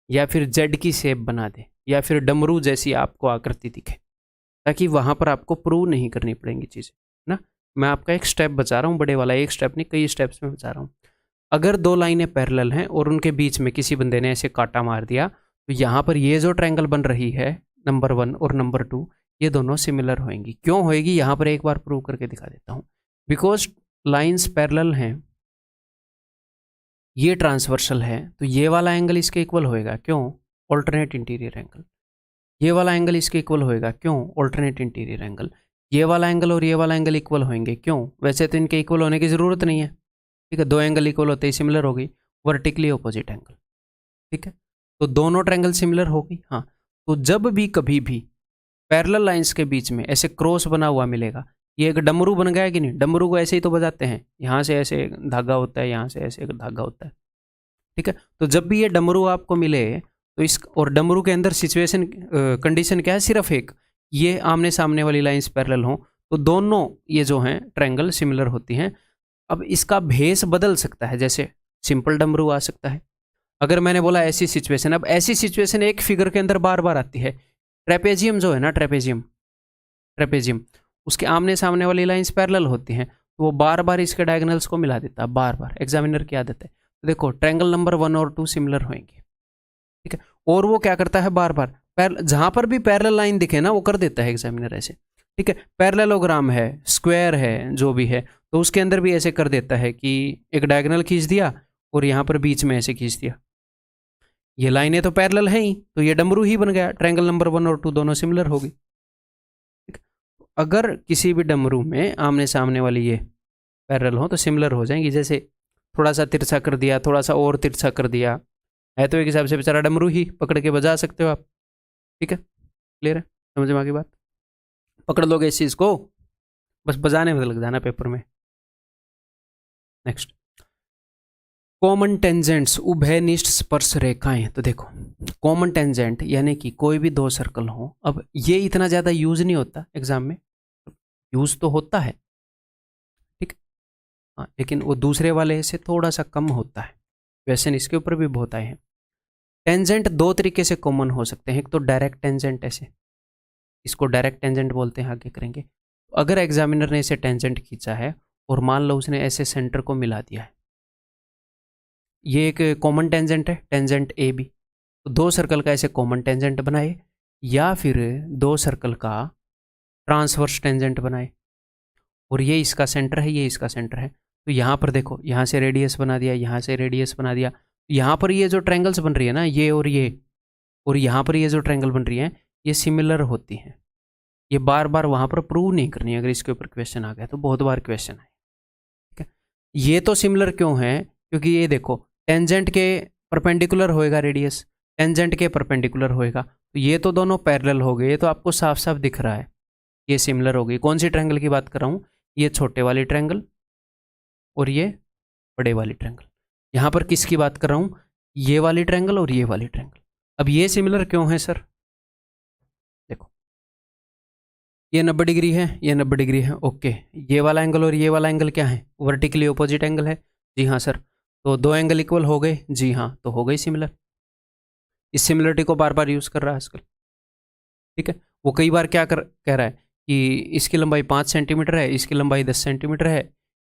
या फिर जेड की शेप बना दे, या फिर डमरू जैसी आपको आकृति दिखे, ताकि वहां पर आपको प्रूव नहीं करनी पड़ेंगी चीज़ें ना। मैं आपका एक स्टेप बचा रहा हूँ, बड़े वाला, एक स्टेप नहीं कई स्टेप्स में बचा रहा हूँ। अगर दो लाइनें पैरेलल हैं और उनके बीच में किसी बंदे ने ऐसे कांटा मार दिया, तो यहाँ पर ये जो ट्रायंगल बन रही है नंबर 1 और नंबर 2, ये दोनों सिमिलर होएंगी। क्यों होएगी? यहाँ पर एक बार प्रूव करके दिखा देता हूँ। बिकॉज लाइंस पैरेलल हैं, ये ट्रांसवर्सल है, तो ये वाला एंगल इसके इक्वल होएगा। क्यों? Alternate interior angle. ये वाला एंगल इसके इक्वल होएगा। क्यों? Alternate interior angle. ये वाला एंगल और ये वाला एंगल इक्वल होंगे। क्यों? वैसे तो इनके इक्वल होने की ज़रूरत नहीं है, ठीक है, दो एंगल इक्वल होते ही सिमिलर हो गई, वर्टिकली ऑपोजिट एंगल। ठीक है, तो दोनों ट्रायंगल सिमिलर हो गई। हाँ, तो जब भी कभी भी पैरेलल लाइंस के बीच में ऐसे क्रॉस बना हुआ मिलेगा, ये एक डमरू बन गया कि नहीं? डमरू को ऐसे ही तो बजाते हैं, यहाँ से ऐसे धागा होता है, यहाँ से ऐसे धागा होता है। ठीक है, तो जब भी ये डमरू आपको मिले, तो इस और डमरू के अंदर सिचुएशन कंडीशन क्या है? सिर्फ एक, ये आमने सामने वाली लाइंस पैरेलल हो, तो दोनों ये जो हैं ट्रायंगल सिमिलर होती हैं। अब इसका भेस बदल सकता है, जैसे सिंपल डमरू आ सकता है। अगर मैंने बोला ऐसी सिचुएशन, अब ऐसी सिचुएशन एक फिगर के अंदर बार बार आती है। ट्रेपेजियम जो है ना, ट्रेपेजियम उसके आमने सामने वाली लाइंस पैरेलल होती हैं, तो वो बार बार इसके डायगोनल्स को मिला देता है, बार बार। एग्जामिनर की आदत है। तो देखो, ट्रायंगल नंबर 1 और 2 सिमिलर होंगे। ठीक है, और वो क्या करता है? बार बार जहां पर भी पैरेलल लाइन दिखे ना, वो कर देता है एग्जामिनर ऐसे। ठीक है, पैरेललोग्राम है, स्क्वायर है, जो भी है, तो उसके अंदर भी ऐसे कर देता है कि एक डायगोनल खींच दिया और यहाँ पर बीच में ऐसे खींच दिया। ये लाइनें तो पैरेलल है ही, तो ये डमरू ही बन गया। ट्रायंगल नंबर 1 और 2 दोनों सिमिलर हो गई। अगर किसी भी डमरू में आमने सामने वाली ये पैरेलल हो तो सिमिलर हो जाएंगी। जैसे थोड़ा सा तिरछा कर दिया, थोड़ा सा और तिरछा कर दिया, है तो एक हिसाब से बेचारा डमरू ही, पकड़ के बजा सकते हो आप। ठीक है, क्लियर है, समझ में आ गई बात? पकड़ लोगे इस चीज को, बस बजाने में लग जाना पेपर में। नेक्स्ट, कॉमन टेंजेंट्स, उभयनिष्ठ स्पर्श रेखाएं। तो देखो कॉमन टेंजेंट यानी कि कोई भी दो सर्कल हो। अब ये इतना ज्यादा यूज नहीं होता एग्जाम में, यूज तो होता है ठीक, हाँ, लेकिन वो दूसरे वाले से थोड़ा सा कम होता है। क्वेश्चन इसके ऊपर भी बहुत आए हैं। टेंजेंट दो तरीके से कॉमन हो सकते हैं। एक तो डायरेक्ट टेंजेंट, ऐसे इसको डायरेक्ट टेंजेंट बोलते हैं, आगे करेंगे। अगर एग्जामिनर ने इसे टेंजेंट खींचा है और मान लो उसने ऐसे सेंटर को मिला दिया है, ये एक कॉमन टेंजेंट है, टेंजेंट ए बी। तो दो सर्कल का ऐसे कॉमन टेंजेंट बनाए, या फिर दो सर्कल का ट्रांसवर्स टेंजेंट बनाए, और ये इसका सेंटर है, ये इसका सेंटर है। तो यहाँ पर देखो, यहाँ से रेडियस बना दिया, यहाँ से रेडियस बना दिया। यहाँ पर ये जो ट्रायंगल्स बन रही है ना, ये और यहाँ पर ये जो ट्रायंगल बन रही है, ये सिमिलर होती हैं। ये बार बार वहाँ पर प्रूव नहीं करनी। अगर इसके ऊपर क्वेश्चन आ गया तो बहुत बार क्वेश्चन आए, ठीक है। ये तो सिमिलर क्यों है? क्योंकि ये देखो टेंजेंट के परपेंडिकुलर होएगा रेडियस, टेंजेंट के परपेंडिकुलर होएगा, तो ये तो दोनों पैरेलल हो गए। ये तो आपको साफ साफ दिख रहा है, ये सिमिलर हो गई। कौन सी ट्रायंगल की बात कर रहा हूँ? ये छोटे वाली ट्रायंगल और ये बड़े वाली ट्रायंगल। यहाँ पर किसकी बात कर रहा हूँ? ये वाली ट्रायंगल और ये वाली ट्रायंगल। अब ये सिमिलर क्यों है सर? देखो ये 90 डिग्री है, ये 90 डिग्री है, ओके। ये वाला एंगल और ये वाला एंगल क्या है? वर्टिकली ऑपोजिट एंगल है। जी हाँ सर। तो दो एंगल इक्वल हो गए? जी हाँ, तो हो गई सिमिलर। इस सिमिलरिटी को बार बार यूज कर रहा है आजकल, ठीक है। वो कई बार क्या कह रहा है कि इसकी लंबाई 5 सेंटीमीटर है, इसकी लंबाई 10 सेंटीमीटर है,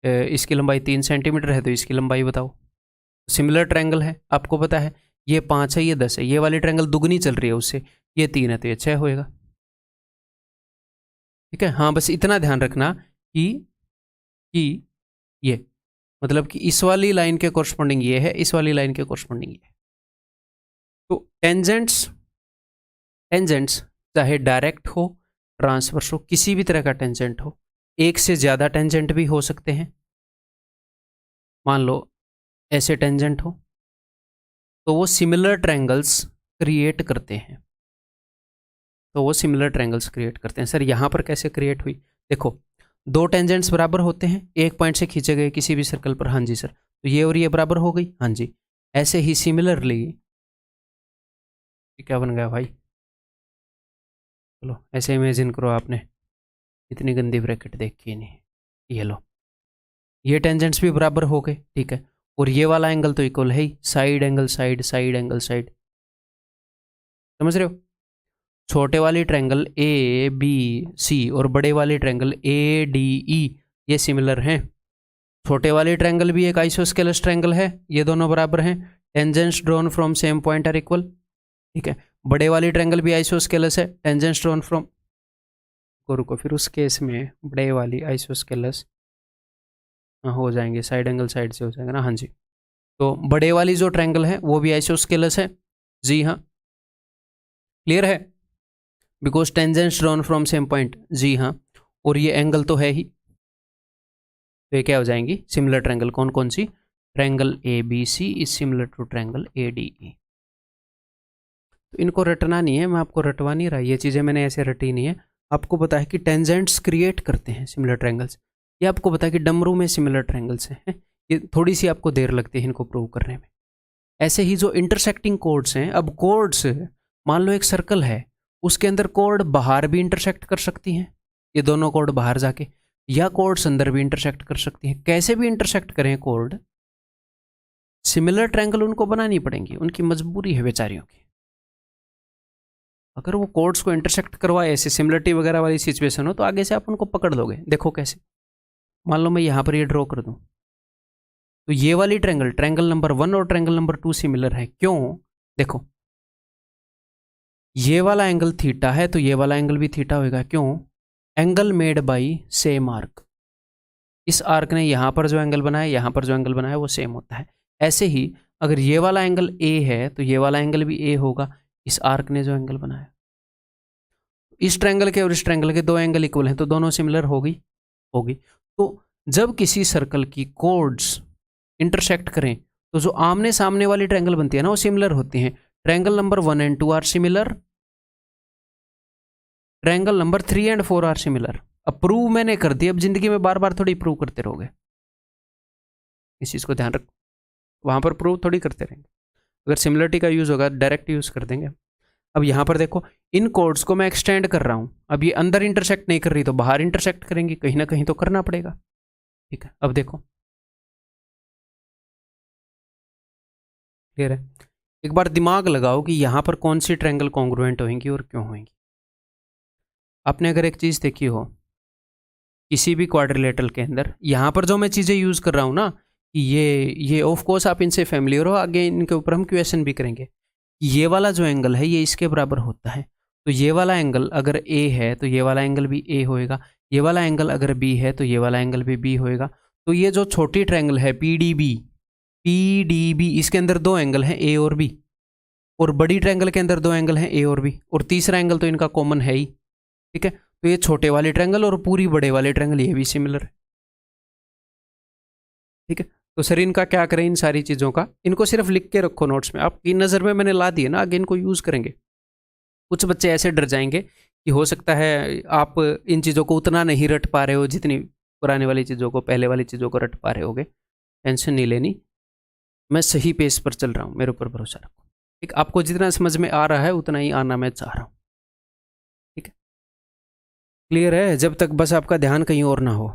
इसकी लंबाई 3 सेंटीमीटर है, तो इसकी लंबाई बताओ। सिमिलर ट्रायंगल है, आपको पता है ये 5 है, ये 10 है। ये वाली ट्रायंगल दुगनी चल रही है उससे, ये 3 है तो ये 6 होएगा, ठीक है। हाँ, बस इतना ध्यान रखना कि ये मतलब कि इस वाली लाइन के कोरस्पॉन्डिंग ये है, इस वाली लाइन के कोरस्पॉन्डिंग ये है। तो टेंजेंट्स चाहे डायरेक्ट हो, ट्रांसवर्स हो, किसी भी तरह का टेंजेंट हो, एक से ज्यादा टेंजेंट भी हो सकते हैं। मान लो ऐसे टेंजेंट हो तो वो सिमिलर ट्रायंगल्स क्रिएट करते हैं। सर यहाँ पर कैसे क्रिएट हुई? देखो दो टेंजेंट्स बराबर होते हैं, एक पॉइंट से खींचे गए किसी भी सर्कल पर। हाँ जी सर, तो ये और ये बराबर हो गई। हाँ जी, ऐसे ही सिमिलरली क्या बन गया भाई? चलो ऐसे इमेजिन करो, आपने इतनी गंदी ब्रैकेट देखी नहीं। ये लो, ये टेंजेंट्स भी बराबर हो गए, ठीक है। और ये वाला एंगल तो इक्वल है ही, side angle side, side angle side, समझ रहे हो? छोटे वाली ट्रायंगल ए बी सी और बड़े वाली ट्रायंगल ए डी ई ये सिमिलर हैं। छोटे वाली ट्रायंगल भी एक आइसोस्केलस ट्रायंगल है, ये दोनों बराबर हैं। Tangents drawn from same point are equal, ठीक है। बड़े वाली ट्रायंगल भी आइसोस्केलस है, टेंजेंट्स ड्रॉन फ्रॉम, रुको फिर उस केस में बड़े वाली आइसोस्केलस हो जाएंगे, साइड एंगल साइड से हो जाएगा ना। हाँ जी, तो बड़े वाली जो ट्रायंगल है वो भी आइसोस्केलस है। जी हाँ, क्लियर है? Because tangents drawn from same point. जी हाँ, और ये एंगल तो है ही, तो ये क्या हो जाएंगी? Similar triangle. कौन कौन सी? Triangle A B C is similar to triangle A D E. तो इनको रटना नहीं है, मैं आपको रटवा नहीं रहा, ये चीज़ें मैंने ऐसे रटी नहीं है। आपको पता है कि टेंजेंट्स क्रिएट करते हैं सिमिलर ट्रायंगल्स। ये आपको पता है कि डमरू में सिमिलर ट्रायंगल्स हैं। ये थोड़ी सी आपको देर लगती है इनको प्रूव करने में। ऐसे ही जो इंटरसेक्टिंग कोड्स हैं, अब कोड्स मान लो एक सर्कल है, उसके अंदर कोड बाहर भी इंटरसेक्ट कर सकती हैं, ये दोनों कोड बाहर जाके, या कोड्स अंदर भी इंटरसेक्ट कर सकती हैं। कैसे भी इंटरसेक्ट करें कोड, सिमिलर ट्रायंगल उनको बनानी पड़ेंगी, उनकी मजबूरी है बेचारियों की। अगर वो कोड्स को इंटरसेक्ट करवाए, ऐसे सिमिलरिटी वगैरह वाली सिचुएशन हो, तो आगे से आप उनको पकड़ लोगे। देखो कैसे, मान लो मैं यहाँ पर ये ड्रॉ कर दूँ, तो ये वाली ट्रायंगल, ट्रायंगल नंबर 1 और ट्रायंगल नंबर 2 सिमिलर है। क्यों? देखो ये वाला एंगल थीटा है, तो ये वाला एंगल भी थीटा होगा। क्यों? Angle made by same arc. इस आर्क ने यहाँ पर जो एंगल बनाया, यहाँ पर जो एंगल बनाया वो सेम होता है। ऐसे ही अगर ये वाला एंगल ए है तो ये वाला एंगल भी ए होगा, इस आर्क ने जो एंगल बनाया। इस ट्रायंगल के और इस ट्रायंगल के दो एंगल इक्वल हैं तो दोनों सिमिलर होगी। तो जब किसी सर्कल की कॉर्ड्स इंटरसेक्ट करें तो जो आमने सामने वाली ट्रायंगल बनती है ना वो सिमिलर होती हैं। Triangle number 1 and 2 are similar, triangle number 3 and 4 are similar. अब प्रूव मैंने कर दिया, अब जिंदगी में बार बार थोड़ी प्रूव करते रहोगे, इस चीज को ध्यान रख, वहां पर प्रूव थोड़ी करते रहेंगे। अगर सिमिलरिटी का यूज होगा डायरेक्ट यूज कर देंगे। अब यहां पर देखो इन कोड्स को मैं एक्सटेंड कर रहा हूं, अब ये अंदर इंटरसेक्ट नहीं कर रही तो बाहर इंटरसेक्ट करेंगी, कहीं ना कहीं तो करना पड़ेगा। ठीक है, अब देखो क्लियर है। एक बार दिमाग लगाओ कि यहां पर कौन सी ट्रायंगल कॉन्ग्रुएंट होंगी और क्यों होंगी। आपने अगर एक चीज देखी हो किसी भी क्वाड्रिलेटरल के अंदर, यहां पर जो मैं चीजें यूज कर रहा हूं ना, कि ये ऑफ कोर्स आप इनसे फैमिलियर हो, आगे इनके ऊपर हम क्वेश्चन भी करेंगे। ये वाला जो एंगल है ये इसके बराबर होता है, तो ये वाला एंगल अगर ए है तो ये वाला एंगल भी ए होएगा, ये वाला एंगल अगर बी है तो ये वाला एंगल भी बी होएगा। तो ये जो छोटी ट्रायंगल है पीडीबी, इसके अंदर दो एंगल हैं ए और बी, और बड़ी ट्रायंगल के अंदर दो एंगल हैं ए और बी, और तीसरा एंगल तो इनका कॉमन है ही। ठीक है, तो ये छोटे वाले ट्रायंगल और पूरी बड़े वाले ट्रायंगल ये भी सिमिलर है। ठीक है, तो सर इनका क्या करें, इन सारी चीज़ों का, इनको सिर्फ लिख के रखो नोट्स में, आपकी नज़र में मैंने ला दिए ना, आगे इनको यूज़ करेंगे। कुछ बच्चे ऐसे डर जाएंगे कि हो सकता है आप इन चीज़ों को उतना नहीं रट पा रहे हो जितनी पुराने वाली चीज़ों को, पहले वाली चीज़ों को रट पा रहे होगे। टेंशन नहीं लेनी, मैं सही पेस पर चल रहा हूँ, मेरे ऊपर भरोसा रखो। ठीक, आपको जितना समझ में आ रहा है उतना ही आना मैं चाह रहा हूँ। ठीक है, क्लियर है, जब तक बस आपका ध्यान कहीं और ना हो।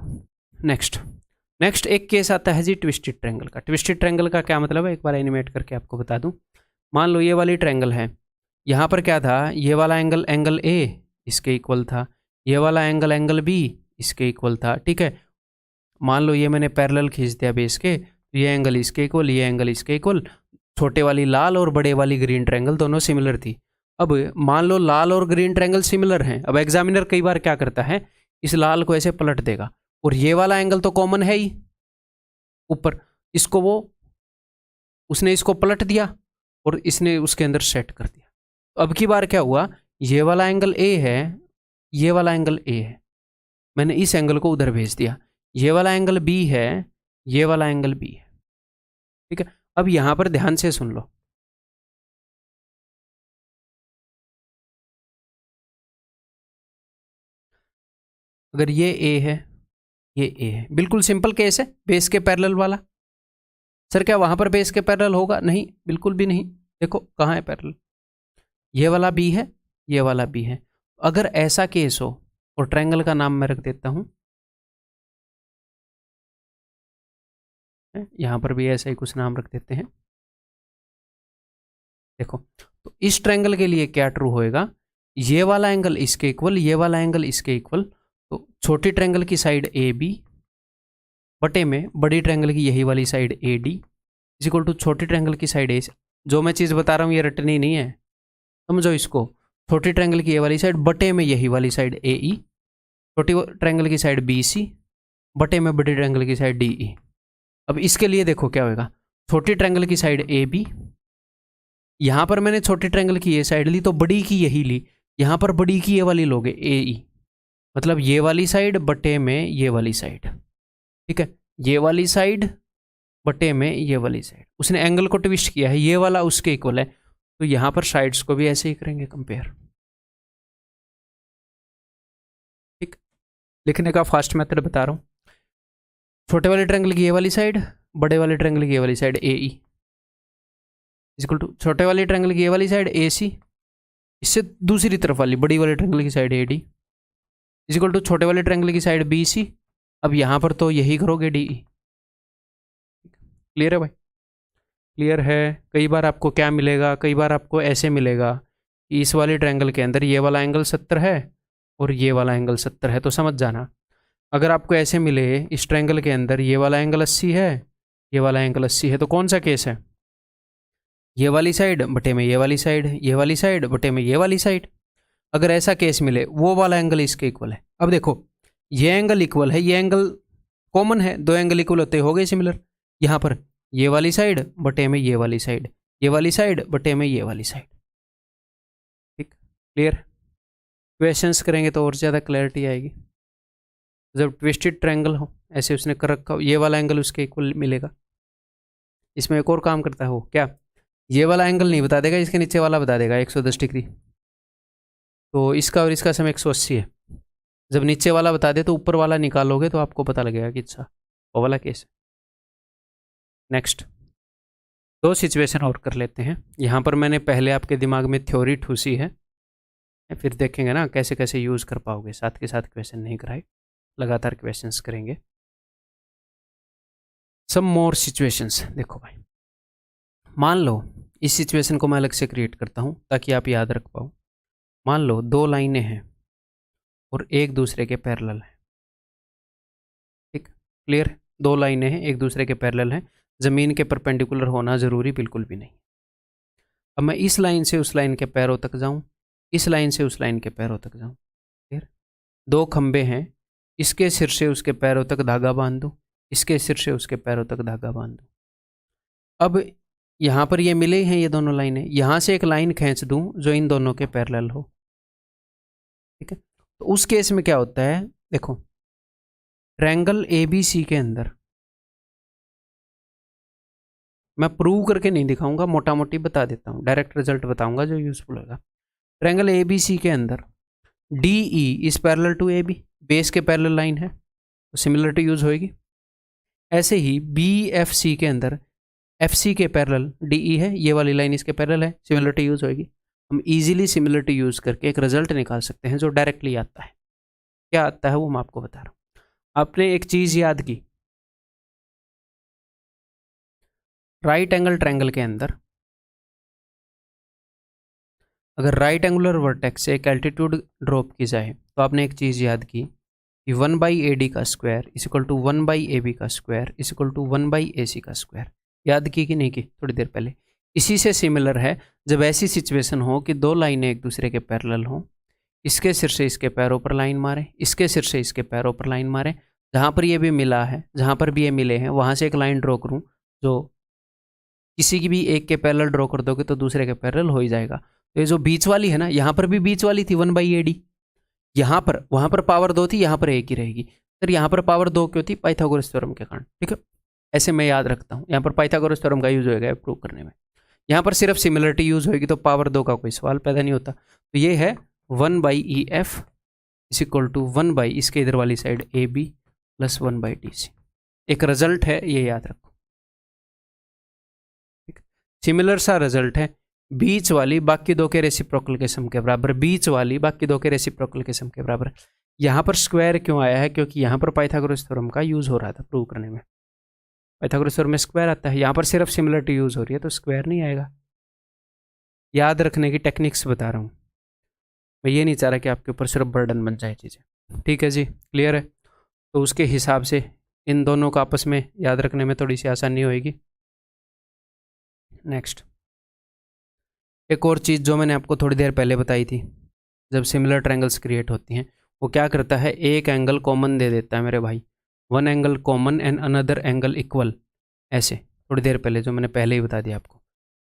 नेक्स्ट एक केस आता है जी ट्विस्टेड ट्रायंगल का। ट्विस्टेड ट्रायंगल का क्या मतलब है, एक बार एनिमेट करके आपको बता दूं। मान लो ये वाली ट्रायंगल है, यहाँ पर क्या था, ये वाला एंगल ए इसके इक्वल था, ये वाला एंगल बी इसके इक्वल था। ठीक है, मान लो ये मैंने पैरेलल खींच दिया बेस के, तो ये एंगल इसके इक्वल, ये एंगल इसके इक्वल। छोटे वाली लाल और बड़े वाली ग्रीन ट्रायंगल दोनों सिमिलर थी। अब मान लो लाल और ग्रीन ट्रायंगल सिमिलर हैं, अब एग्जामिनर कई बार क्या करता है, इस लाल को ऐसे पलट देगा, और ये वाला एंगल तो कॉमन है ही ऊपर, इसको उसने इसको पलट दिया और इसने उसके अंदर सेट कर दिया। तो अब की बार क्या हुआ, ये वाला एंगल ए है, ये वाला एंगल ए है, मैंने इस एंगल को उधर भेज दिया, ये वाला एंगल बी है, ये वाला एंगल बी है। ठीक है, अब यहां पर ध्यान से सुन लो, अगर ये ए है, ये ए है, बिल्कुल सिंपल केस है, बेस के पैरेलल वाला। सर क्या वहां पर बेस के पैरेलल होगा, नहीं बिल्कुल भी नहीं, देखो कहाँ है पैरेलल, ये वाला बी है, ये वाला बी है। अगर ऐसा केस हो, और ट्रायंगल का नाम मैं रख देता हूं, यहां पर भी ऐसा ही कुछ नाम रख देते हैं। देखो, तो इस ट्रायंगल के लिए क्या ट्रू होएगा, ये वाला एंगल इसके इक्वल, ये वाला एंगल इसके इक्वल, तो छोटी ट्रायंगल की साइड ए बी बटे में बड़ी ट्रायंगल की यही वाली side A D is equal to छोटी ट्रायंगल की साइड ए। जो मैं चीज़ बता रहा हूँ ये रटनी नहीं है, समझो इसको, छोटी ट्रायंगल की ये वाली साइड बटे में यही वाली साइड ए ई, छोटी ट्रायंगल की साइड बी सी बटे में बड़ी ट्रायंगल की साइड डी ई। अब इसके लिए देखो क्या होगा, छोटी ट्रायंगल की साइड ए बी, यहां पर मैंने छोटी ट्रायंगल की ये साइड ली तो बड़ी की यही ली, यहां पर बड़ी की ये वाली लोगे ए ई, मतलब ये वाली साइड बटे में ये वाली साइड। ठीक है, ये वाली साइड बटे में ये वाली साइड, उसने एंगल को ट्विस्ट किया है, ये वाला उसके इक्वल है, तो यहां पर साइड्स को भी ऐसे ही करेंगे कंपेयर। ठीक, लिखने का फास्ट मेथड बता रहा हूं, छोटे वाले ट्रायंगल की ये वाली साइड, बड़े वाले ट्रायंगल की ये वाली side A E equal to छोटे वाले ट्रायंगल की ये वाली साइड ए सी, इससे दूसरी तरफ वाली बड़ी वाले ट्रायंगल की side A D equal to छोटे वाले ट्रायंगल की साइड बी सी। अब यहां पर तो यही करोगे डी ई। क्लियर है भाई, क्लियर है। कई बार आपको क्या मिलेगा, कई बार आपको ऐसे मिलेगा कि इस वाले ट्रायंगल के अंदर ये वाला एंगल 70 है और ये वाला एंगल 70 है, तो समझ जाना। अगर आपको ऐसे मिले इस ट्रायंगल के अंदर ये वाला एंगल 80 है, ये वाला एंगल 80 है, तो कौन सा केस है, ये वाली साइड बटे में ये वाली साइड, ये वाली साइड बटे में ये वाली साइड। अगर ऐसा केस मिले वो वाला एंगल इसके इक्वल है। अब देखो ये एंगल इक्वल है, ये एंगल कॉमन है, दो एंगल इक्वल होते हो गए सिमिलर। यहाँ पर ये वाली साइड बटे में ये वाली साइड, ये वाली साइड बटे में ये वाली साइड। ठीक, क्लियर। क्वेश्चंस करेंगे तो और ज़्यादा क्लैरिटी आएगी। जब ट्विस्टेड ट्रायंगल हो ऐसे उसने कर रखा हो, ये वाला एंगल उसके इक्वल मिलेगा। इसमें एक और काम करता हो क्या, ये वाला एंगल नहीं बता देगा, इसके नीचे वाला बता देगा 110 डिग्री। तो इसका और इसका सम 180 है। जब नीचे वाला बता दे तो ऊपर वाला निकालोगे तो आपको पता लगेगा कि अच्छा वो वाला केस है। नेक्स्ट, दो सिचुएशन और कर लेते हैं। यहाँ पर मैंने पहले आपके दिमाग में थ्योरी ठूसी है, फिर देखेंगे ना कैसे कैसे यूज़ कर पाओगे। साथ के साथ क्वेश्चन नहीं कराए, लगातार क्वेश्चंस करेंगे। सम मोर सिचुएशंस। देखो भाई, मान लो इस सिचुएशन को मैं अलग से क्रिएट करता हूँ ताकि आप याद रख पाओ। मान लो दो लाइनें हैं और एक दूसरे के पैरेलल हैं। ठीक, क्लियर। दो लाइनें हैं, एक दूसरे के पैरेलल हैं, ज़मीन के परपेंडिकुलर होना ज़रूरी बिल्कुल भी नहीं। अब मैं इस लाइन से उस लाइन के पैरों तक जाऊँ, इस लाइन से उस लाइन के पैरों तक जाऊँ। क्लियर। दो खंबे हैं, इसके सिर से उसके पैरों तक धागा बांध दूँ, इसके सिर से उसके पैरों तक धागा बांध दूँ। अब यहाँ पर ये मिले हैं ये दोनों लाइनें, यहाँ से एक लाइन खींच दूँ जो इन दोनों के पैरेलल हो। ठीक है, तो उस केस में क्या होता है, देखो ट्रायंगल ABC के अंदर, मैं प्रूव करके नहीं दिखाऊंगा, मोटा मोटी बता देता हूँ, डायरेक्ट रिजल्ट बताऊंगा जो यूजफुल होगा। ट्रायंगल ABC के अंदर DE is parallel to AB, base के पैरेलल लाइन है तो सिमिलरिटी यूज होएगी। ऐसे ही BFC के अंदर FC के पैरेलल DE है, ये वाली लाइन इसके पैरेलल है, सिमिलरिटी यूज होएगी। हम इजीली सिमिलरिटी यूज करके एक रिजल्ट निकाल सकते हैं जो डायरेक्टली आता है। क्या आता है वो मैं आपको बता रहा हूँ। आपने एक चीज याद की, राइट एंगल ट्रायंगल के अंदर अगर राइट एंगुलर वर्टेक्स से एक एल्टीट्यूड ड्रॉप की जाए तो आपने एक चीज़ याद की कि 1/AD का square is equal to 1/AB का square is equal to 1/AC का स्क्वायर। याद की कि नहीं की थोड़ी देर पहले। इसी से सिमिलर है जब ऐसी सिचुएशन हो कि दो लाइनें एक दूसरे के पैरेलल हों, इसके सिर से इसके पैरों पर लाइन मारे, इसके सिर से इसके पैरों पर लाइन मारे, जहाँ पर ये भी मिला है, जहाँ पर भी ये मिले हैं वहाँ से एक लाइन ड्रॉ करूँ जो किसी की भी एक के पैरेलल ड्रॉ कर दोगे तो दूसरे के पैरेलल हो ही जाएगा। तो ये जो बीच वाली है ना, यहाँ पर भी बीच वाली थी 1/AD, यहाँ पर वहाँ पर पावर 2 थी, यहाँ पर एक ही रहेगी। सर यहाँ पर पावर 2 क्यों थी? पाइथागोरस थ्योरम के कारण। ठीक है, ऐसे मैं याद रखता हूँ। यहाँ पर पाइथागोरस थ्योरम का यूज होएगा प्रूव करने में। यहाँ पर सिर्फ सिमिलरिटी यूज होगी तो पावर 2 का कोई सवाल पैदा नहीं होता। तो ये है 1/EF इज इक्वल टू 1/ इसके इधर वाली साइड AB प्लस 1/DC। एक रिजल्ट है, ये याद रखो। सिमिलर सा रिजल्ट है, बीच वाली बाकी दो के रेसिप्रोकल के सम के बराबर, बीच वाली बाकी दो के रेसिप्रोकल के सम के बराबर। यहाँ पर स्क्वायर क्यों आया है? क्योंकि यहाँ पर पाइथागोरस थ्योरम का यूज हो रहा था प्रूव करने में। पाइथागोरस थ्योरम में स्क्वायर आता है, यहाँ पर सिर्फ सिमिलरिटी यूज हो रही है तो स्क्वायर नहीं आएगा। याद रखने की टेक्निक्स बता रहा हूँ मैं, ये नहीं चाह रहा कि आपके ऊपर सिर्फ बर्डन बन जाए चीज़ें। ठीक है जी, क्लियर है। तो उसके हिसाब से इन दोनों को आपस में याद रखने में थोड़ी सी आसानी होगी। नेक्स्ट, एक और चीज़ जो मैंने आपको थोड़ी देर पहले बताई थी, जब सिमिलर ट्रायंगल्स क्रिएट होती हैं वो क्या करता है, एक एंगल कॉमन दे देता है मेरे भाई, one angle common and another angle equal. ऐसे थोड़ी देर पहले जो मैंने पहले ही बता दिया आपको,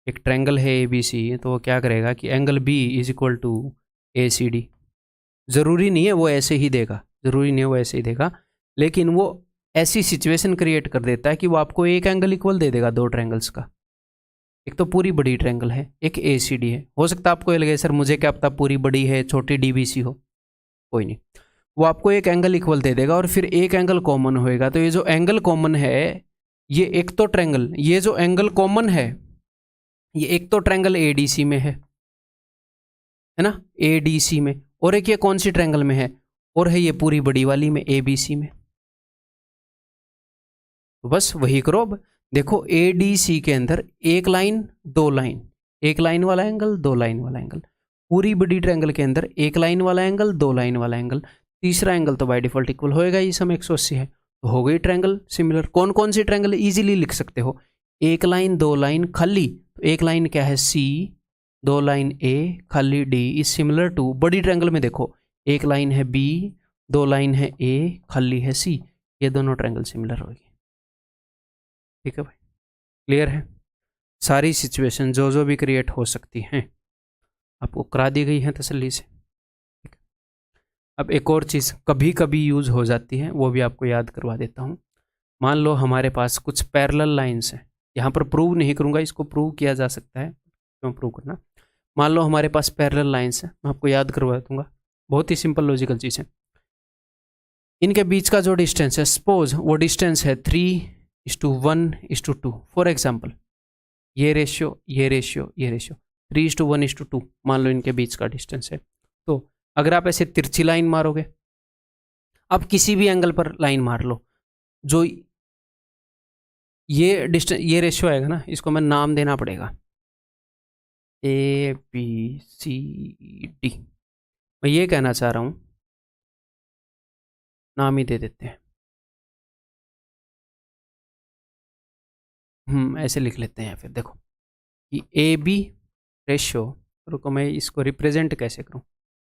एक ट्रायंगल है ABC तो वो क्या करेगा कि angle B is equal to ACD। ज़रूरी नहीं है वो ऐसे ही देगा, ज़रूरी नहीं है वो ऐसे ही देगा, लेकिन वो ऐसी सिचुएशन क्रिएट कर देता है कि वो आपको एक एंगल इक्वल दे देगा दो ट्रायंगल्स का। एक तो पूरी बड़ी ट्रायंगल है, एक ACD है। हो सकता है आपको ये लगे सर मुझे क्या पता पूरी बड़ी है छोटी DBC हो, कोई नहीं, वो आपको एक एंगल इक्वल दे देगा और फिर एक एंगल कॉमन होएगा। तो ये जो एंगल कॉमन है, ये एक तो ट्रायंगल, ये जो एंगल कॉमन है ये एक तो ट्रायंगल ADC में है ना, ADC में, और एक ये कौन सी ट्रायंगल में है, और है ये पूरी बड़ी वाली में ABC में। तो बस वही करो। अब देखो ADC के अंदर एक लाइन दो लाइन, एक लाइन वाला एंगल दो लाइन वाला एंगल, पूरी बड़ी ट्रायंगल के अंदर एक लाइन वाला एंगल दो लाइन वाला एंगल, तीसरा एंगल तो बाय डिफॉल्ट इक्वल होएगा, ये सम 180 है, तो हो गई ट्रायंगल सिमिलर। कौन कौन सी ट्रायंगल इजीली लिख सकते हो, एक लाइन दो लाइन खाली, तो एक लाइन क्या है C, दो लाइन A खाली D इज सिमिलर टू, बड़ी ट्रायंगल में देखो एक लाइन है B, दो लाइन है A खाली है C, ये दोनों ट्रायंगल सिमिलर होगी। ठीक है भाई, क्लियर है? सारी सिचुएशन जो भी क्रिएट हो सकती हैं आपको करा दी गई हैं तसल्ली से। ठीक है, अब एक और चीज़ कभी कभी यूज़ हो जाती है, वो भी आपको याद करवा देता हूँ। मान लो हमारे पास कुछ पैरेलल लाइन्स हैं, यहाँ पर प्रूव नहीं करूँगा, इसको प्रूव किया जा सकता है, क्यों प्रूव करना। मान लो हमारे पास पैरेलल लाइन्स हैं, मैं आपको याद करवा दूंगा, बहुत ही सिंपल लॉजिकल चीज़ है। इनके बीच का जो डिस्टेंस है, सपोज वो डिस्टेंस है 3:1:2। फॉर एग्जाम्पल ये रेशियो, ये रेशियो, ये रेशियो 3:1:2 मान लो इनके बीच का डिस्टेंस है। तो अगर आप ऐसे तिरछी लाइन मारोगे, अब किसी भी एंगल पर लाइन मार लो, जो ये डिस्टेंस, ये रेशियो आएगा ना, इसको मैं नाम देना पड़ेगा ABCD। मैं ये कहना चाह रहा हूँ, नाम ही दे देते हैं, ऐसे लिख लेते हैं। फिर देखो कि AB रेशियो, रुको मैं इसको रिप्रेजेंट कैसे करूँ,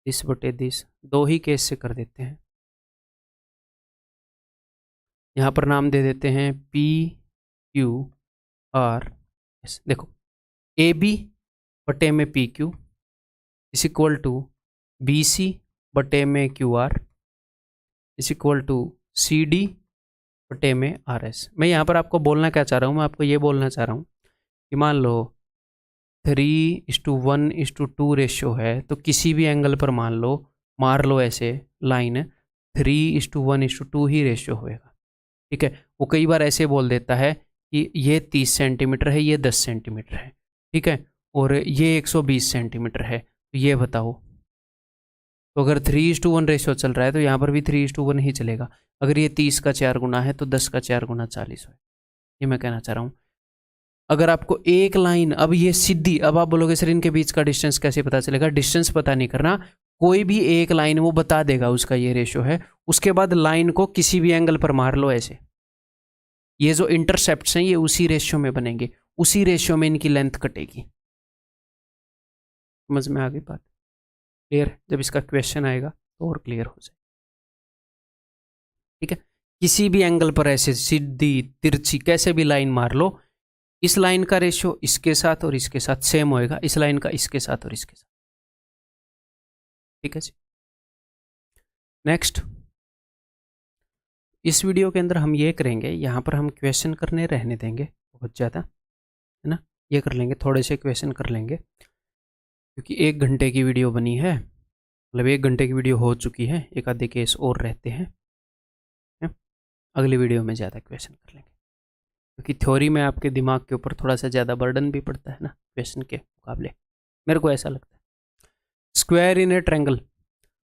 दिस बटे दिस, दो ही केस से कर देते हैं। यहाँ पर नाम दे देते हैं PQRS। देखो AB बटे में PQ इस इक्वल टू BC बटे में QR इस इक्वल टू CD बटे में RS। मैं यहाँ पर आपको बोलना क्या चाह रहा हूँ, मैं आपको ये बोलना चाह रहा हूँ कि मान लो 3:1:2 रेशियो है, तो किसी भी एंगल पर मान लो मार लो ऐसे लाइन, 3:1:2 ही रेशियो होएगा। ठीक है, वो कई बार ऐसे बोल देता है कि ये 30 सेंटीमीटर है, ये 10 सेंटीमीटर है, ठीक है, और ये 120 सेंटीमीटर है, तो ये बताओ। तो अगर 3:1 रेशियो चल रहा है तो यहाँ पर भी 3:1 ही चलेगा। अगर ये 30 का 4 गुना है तो 10 का 4 गुना 40 है। ये मैं कहना चाह रहा हूँ। अगर आपको एक लाइन, अब ये सीधी, अब आप बोलोगे सर इनके बीच का डिस्टेंस कैसे पता चलेगा? डिस्टेंस पता नहीं करना, कोई भी एक लाइन वो बता देगा उसका ये रेशियो है, उसके बाद लाइन को किसी भी एंगल पर मार लो ऐसे, ये जो इंटरसेप्ट्स हैं ये उसी रेशियो में बनेंगे, उसी रेशियो में इनकी लेंथ कटेगी। समझ में आ गई बात? क्लियर? जब इसका क्वेश्चन आएगा तो और क्लियर हो जाए। ठीक है, किसी भी एंगल पर ऐसे सीधी तिरछी कैसे भी लाइन मार लो, इस लाइन का रेशियो इसके साथ और इसके साथ सेम होएगा, इस लाइन का इसके साथ और इसके साथ। ठीक है जी। नेक्स्ट, इस वीडियो के अंदर हम ये करेंगे, यहाँ पर हम क्वेश्चन करने रहने देंगे बहुत ज़्यादा, है ना, ये कर लेंगे, थोड़े से क्वेश्चन कर लेंगे, क्योंकि 1 घंटे की वीडियो बनी है, मतलब 1 घंटे की वीडियो हो चुकी है, एक आधे केस और रहते हैं, अगली वीडियो में ज़्यादा क्वेश्चन कर लेंगे, क्योंकि थ्योरी में आपके दिमाग के ऊपर थोड़ा सा ज़्यादा बर्डन भी पड़ता है ना क्वेश्चन के मुकाबले, मेरे को ऐसा लगता है। स्क्वायर इन ए ट्रायंगल,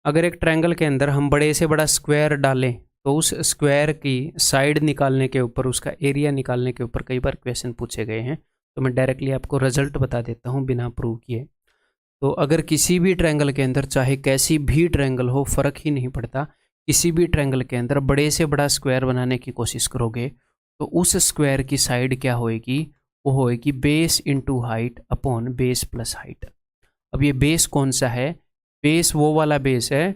अगर एक ट्रायंगल के अंदर हम बड़े से बड़ा स्क्वायर डालें तो उस स्क्वायर की साइड निकालने के ऊपर, उसका एरिया निकालने के ऊपर कई बार क्वेश्चन पूछे गए हैं, तो मैं डायरेक्टली आपको रिजल्ट बता देता हूँ बिना प्रूव किए। तो अगर किसी भी ट्रायंगल के अंदर, चाहे कैसी भी ट्रायंगल हो, फ़र्क ही नहीं पड़ता, किसी भी ट्रायंगल के अंदर बड़े से बड़ा स्क्वायर बनाने की कोशिश करोगे तो उस स्क्वायर की साइड क्या होएगी? वो होएगी base into height upon base plus height. अब ये बेस कौन सा है? बेस वो वाला बेस है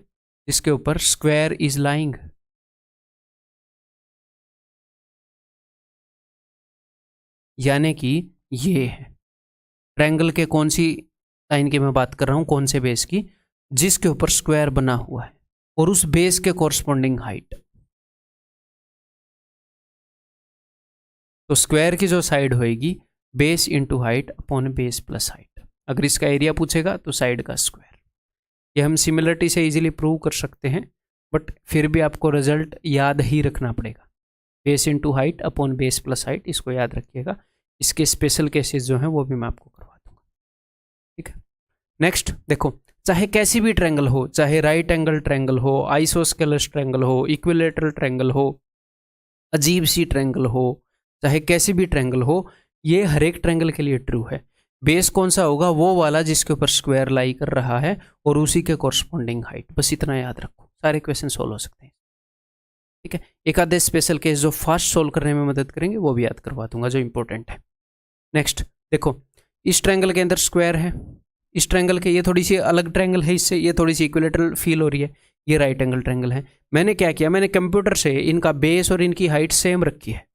जिसके ऊपर स्क्वायर इज लाइंग, यानी कि ये है ट्रायंगल के, कौन सी लाइन की मैं बात कर रहा हूं, कौन से बेस की? जिसके ऊपर स्क्वायर बना हुआ है और उस बेस के कॉरस्पॉन्डिंग हाइट। तो स्क्वायर की जो साइड होएगी base into height upon base plus height. अगर इसका एरिया पूछेगा तो साइड का स्क्वायर। ये हम सिमिलरिटी से इजीली प्रूव कर सकते हैं, बट फिर भी आपको रिजल्ट याद ही रखना पड़ेगा। Base into height upon base plus height, इसको याद रखिएगा। इसके स्पेशल केसेस जो हैं वो भी मैं आपको करवा दूंगा। ठीक है, नेक्स्ट देखो, चाहे कैसी भी ट्रायंगल हो, चाहे राइट एंगल ट्रायंगल हो, आइसोस्केलस ट्रायंगल हो, इक्विलेटरल ट्रायंगल हो, अजीब सी ट्रायंगल हो, चाहे कैसी भी ट्रायंगल हो, ये हर एक ट्रायंगल के लिए ट्रू है। बेस कौन सा होगा? वो वाला जिसके ऊपर स्क्वायर लाई कर रहा है और उसी के कॉरस्पॉन्डिंग हाइट। बस इतना याद रखो, सारे क्वेश्चन सोल्व हो सकते हैं। ठीक है, एक आधे स्पेशल केस जो फास्ट सोल्व करने में मदद करेंगे वो भी याद करवा दूंगा, जो इंपॉर्टेंट है। नेक्स्ट देखो, इस ट्रायंगल के अंदर स्क्वायर है, इस ट्रायंगल के, ये थोड़ी सी अलग ट्रायंगल है इससे, ये थोड़ी सी इक्विलेटरल फील हो रही है। ये राइट एंगल ट्रायंगल है। मैंने क्या किया, मैंने कंप्यूटर से इनका बेस और इनकी हाइट सेम रखी है।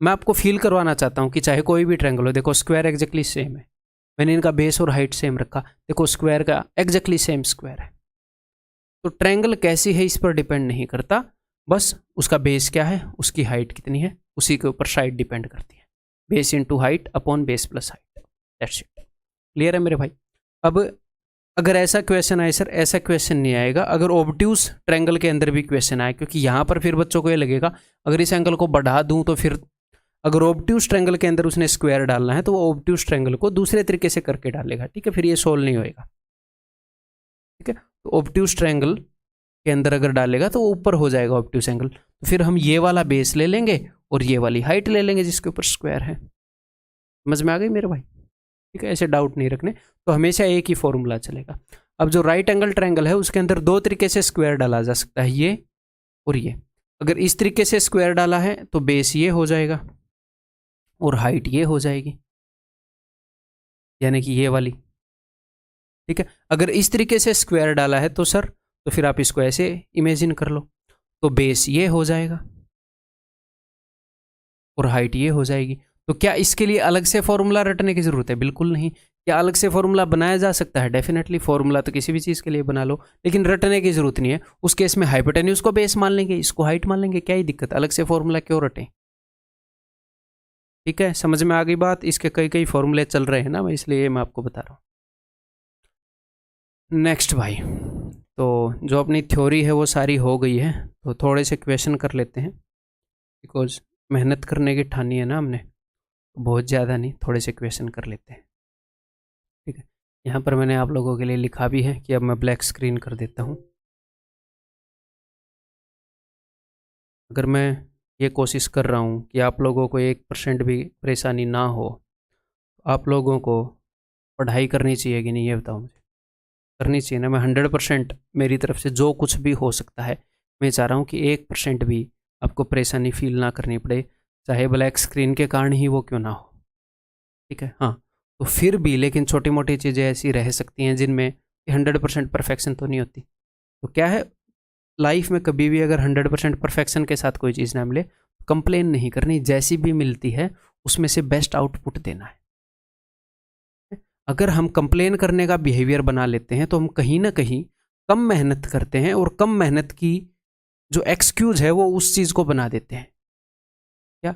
मैं आपको फील करवाना चाहता हूँ कि चाहे कोई भी ट्रायंगल हो, देखो स्क्वायर एग्जैक्टली सेम है, मैंने इनका बेस और हाइट सेम रखा, देखो स्क्वायर का एग्जैक्टली सेम स्क्वायर है। तो ट्रायंगल कैसी है इस पर डिपेंड नहीं करता, बस उसका बेस क्या है, उसकी हाइट कितनी है, उसी के ऊपर साइड डिपेंड करती है। Base into height upon base plus height, that's it. Clear है मेरे भाई। अब अगर ऐसा क्वेश्चन आए सर, ऐसा क्वेश्चन नहीं आएगा अगर ऑब्ट्यूज ट्रायंगल के अंदर भी क्वेश्चन आए, क्योंकि यहाँ पर फिर बच्चों को ये लगेगा अगर इस एंगल को बढ़ा दूं तो फिर, अगर ऑब्ट्यूज ट्रायंगल के अंदर उसने स्क्वायर डालना है तो वो ऑब्ट्यूज ट्रायंगल को दूसरे तरीके से करके डालेगा, ठीक है, फिर ये सोल्व नहीं होएगा। ठीक है, तो ऑब्ट्यूज ट्रायंगल के अंदर अगर डालेगा तो वो ऊपर हो जाएगा ऑब्ट्यूज एंगल, तो फिर हम ये वाला बेस ले लेंगे और ये वाली हाइट ले लेंगे जिसके ऊपर स्क्वायर है। समझ में आ गई मेरे भाई। ठीक है, ऐसे डाउट नहीं रखने, तो हमेशा एक ही फॉर्मूला चलेगा। अब जो राइट एंगल ट्रायंगल है उसके अंदर दो तरीके से स्क्वायर डाला जा सकता है, ये और ये। अगर इस तरीके से स्क्वायर डाला है तो बेस ये हो जाएगा और हाइट ये हो जाएगी, यानी कि ये वाली। ठीक है, अगर इस तरीके से स्क्वायर डाला है तो सर, तो फिर आप इसको ऐसे इमेजिन कर लो, तो बेस ये हो जाएगा और हाइट ये हो जाएगी। तो क्या इसके लिए अलग से फॉर्मूला रटने की जरूरत है? बिल्कुल नहीं। क्या अलग से फॉर्मूला बनाया जा सकता है? डेफिनेटली, फॉर्मूला तो किसी भी चीज़ के लिए बना लो, लेकिन रटने की जरूरत नहीं है। उस केस में हाइपोटेन्यूज को बेस मान लेंगे, इसको हाइट मान लेंगे, क्या ही दिक्कत, अलग से फॉर्मूला क्यों रटें? ठीक है, समझ में आ गई बात। इसके कई कई फॉर्मूले चल रहे हैं ना, मैं इसलिए मैं आपको बता रहा हूँ। नेक्स्ट भाई, तो जो अपनी थ्योरी है वो सारी हो गई है, तो थोड़े से क्वेश्चन कर लेते हैं, बिकॉज मेहनत करने की ठानी है ना हमने, बहुत ज़्यादा नहीं, थोड़े से क्वेश्चन कर लेते हैं। ठीक है, यहाँ पर मैंने आप लोगों के लिए लिखा भी है कि अब मैं ब्लैक स्क्रीन कर देता हूँ। अगर मैं ये कोशिश कर रहा हूँ कि आप लोगों को 1% भी परेशानी ना हो, आप लोगों को पढ़ाई करनी चाहिए कि नहीं, ये बताओ मुझे। करनी चाहिए ना। मैं 100% मेरी तरफ से जो कुछ भी हो सकता है, मैं चाह रहा हूँ कि 1% भी आपको परेशानी फील ना करनी पड़े, चाहे ब्लैक स्क्रीन के कारण ही वो क्यों ना हो। ठीक है, हाँ, तो फिर भी लेकिन छोटी मोटी चीज़ें ऐसी रह सकती हैं जिनमें 100% परफेक्शन तो नहीं होती। तो क्या है, लाइफ में कभी भी अगर 100% परफेक्शन के साथ कोई चीज़ ना मिले, कंप्लेन नहीं करनी, जैसी भी मिलती है उसमें से बेस्ट आउटपुट देना है। अगर हम कंप्लेन करने का बिहेवियर बना लेते हैं तो हम कहीं ना कहीं कम मेहनत करते हैं, और कम मेहनत की जो एक्सक्यूज है वो उस चीज़ को बना देते हैं। क्या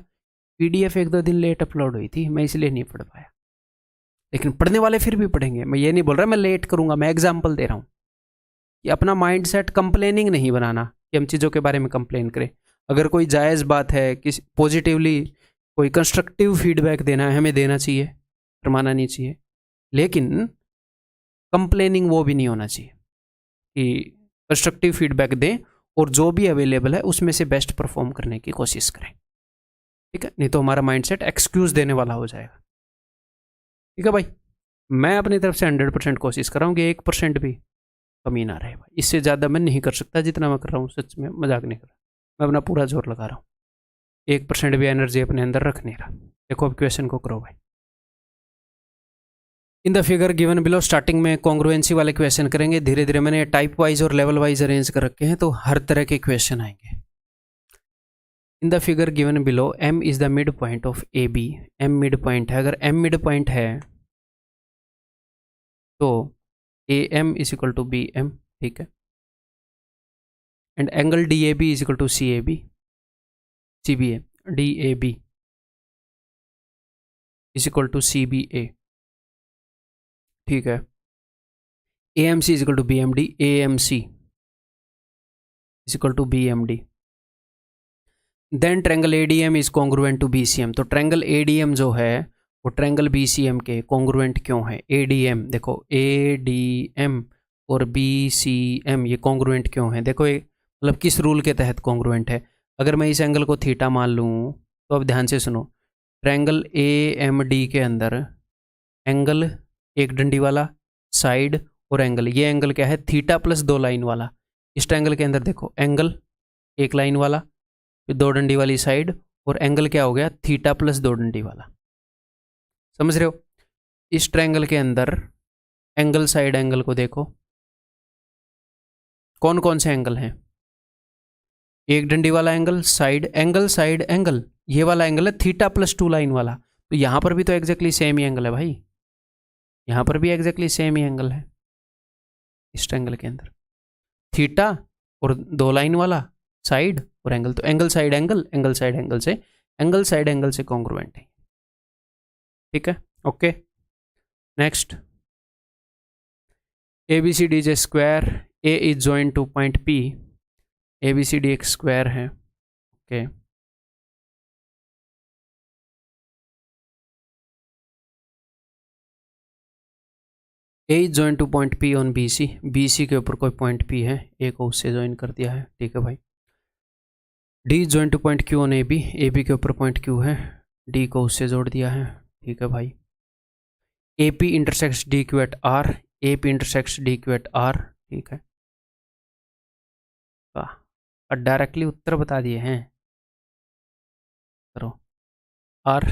पीडीएफ 1-2 दिन लेट अपलोड हुई थी, मैं इसलिए नहीं पढ़ पाया, लेकिन पढ़ने वाले फिर भी पढ़ेंगे। मैं ये नहीं बोल रहा मैं लेट करूंगा, मैं एग्जाम्पल दे रहा हूँ कि अपना माइंड सेट कंप्लेनिंग नहीं बनाना कि हम चीज़ों के बारे में कंप्लेन करें। अगर कोई जायज़ बात है, किसी पॉजिटिवली कोई कंस्ट्रक्टिव फीडबैक देना है, हमें देना चाहिए, फरमाना नहीं चाहिए, लेकिन कंप्लेनिंग वो भी नहीं होना चाहिए कि कंस्ट्रक्टिव फीडबैक दें और जो भी अवेलेबल है उसमें से बेस्ट परफॉर्म करने की कोशिश करें। ठीक है, नहीं तो हमारा माइंडसेट एक्सक्यूज देने वाला हो जाएगा। ठीक है भाई, मैं अपनी तरफ से 100% कोशिश कर रहा हूँ कि 1% भी कमी ना रहे भाई। इससे ज़्यादा मैं नहीं कर सकता जितना मैं कर रहा हूँ, सच में मजाक नहीं कर रहा, मैं अपना पूरा जोर लगा रहा हूँ। 1% भी एनर्जी अपने अंदर रख नहीं रहा। देखो अब क्वेश्चन को करो भाई। In the figure given below, starting में कॉन्ग्रुएंसी वाले क्वेश्चन करेंगे, धीरे धीरे मैंने टाइप वाइज और लेवल वाइज अरेंज कर रखे हैं, तो हर तरह के क्वेश्चन आएंगे। In the figure given below M is the mid point of A B. M mid point है, अगर एम मिड पॉइंट है तो A M is equal to B M. ठीक है, and angle D A B is equal to C A B, C B A, D A B is equal to C B A. ठीक है, A M C is equal to B M D, A M C is equal to B M D. Then triangle A D M is congruent to B C M. तो ट्रैंगल ए डी एम जो है वो ट्रैंगल बी सी एम के कॉन्ग्रुएंट क्यों है? ए डी एम, देखो ए डी एम और बी सी एम ये कॉन्ग्रुएंट क्यों है? देखो ये मतलब किस रूल के तहत कॉन्ग्रुएंट है। अगर मैं इस एंगल को थीटा मान लूँ तो अब ध्यान से सुनो, ट्रैंगल ए एम डी के अंदर एंगल एक डंडी वाला, साइड और एंगल, ये एंगल क्या है? थीटा प्लस 2 लाइन वाला। इस ट्रैंगल के अंदर देखो एंगल एक लाइन वाला, फिर 2 डंडी वाली साइड, और एंगल क्या हो गया? थीटा प्लस 2 डंडी वाला। समझ रहे हो? इस ट्रायंगल के अंदर एंगल साइड एंगल को देखो, कौन कौन से एंगल हैं? एक डंडी वाला angle, side angle, side angle, ये वाला एंगल है थीटा प्लस 2 लाइन वाला। तो यहां पर भी तो एग्जैक्टली सेम ही एंगल है भाई, यहां पर भी एग्जैक्टली सेम ही एंगल है इस ट्रायंगल के अंदर, थीटा और 2 लाइन वाला, साइड और एंगल। तो angle side angle, angle side angle से, एंगल साइड एंगल से कॉन्ग्रुएंट है। ठीक है, okay. Next, ABCD is a square, A is joint two point P, ABCD एक स्क्वायर है। Okay, A is joint two point P on BC, BC के ऊपर कोई पॉइंट P है, A को उससे ज्वाइन कर दिया है। ठीक है भाई। D is joint two point Q on AB, AB के ऊपर पॉइंट Q है, D को उससे जोड़ दिया है। ठीक है भाई। AP intersects DQ at R, AP intersects DQ at R। ठीक है, वाह, डायरेक्टली उत्तर बता दिए हैं। करो R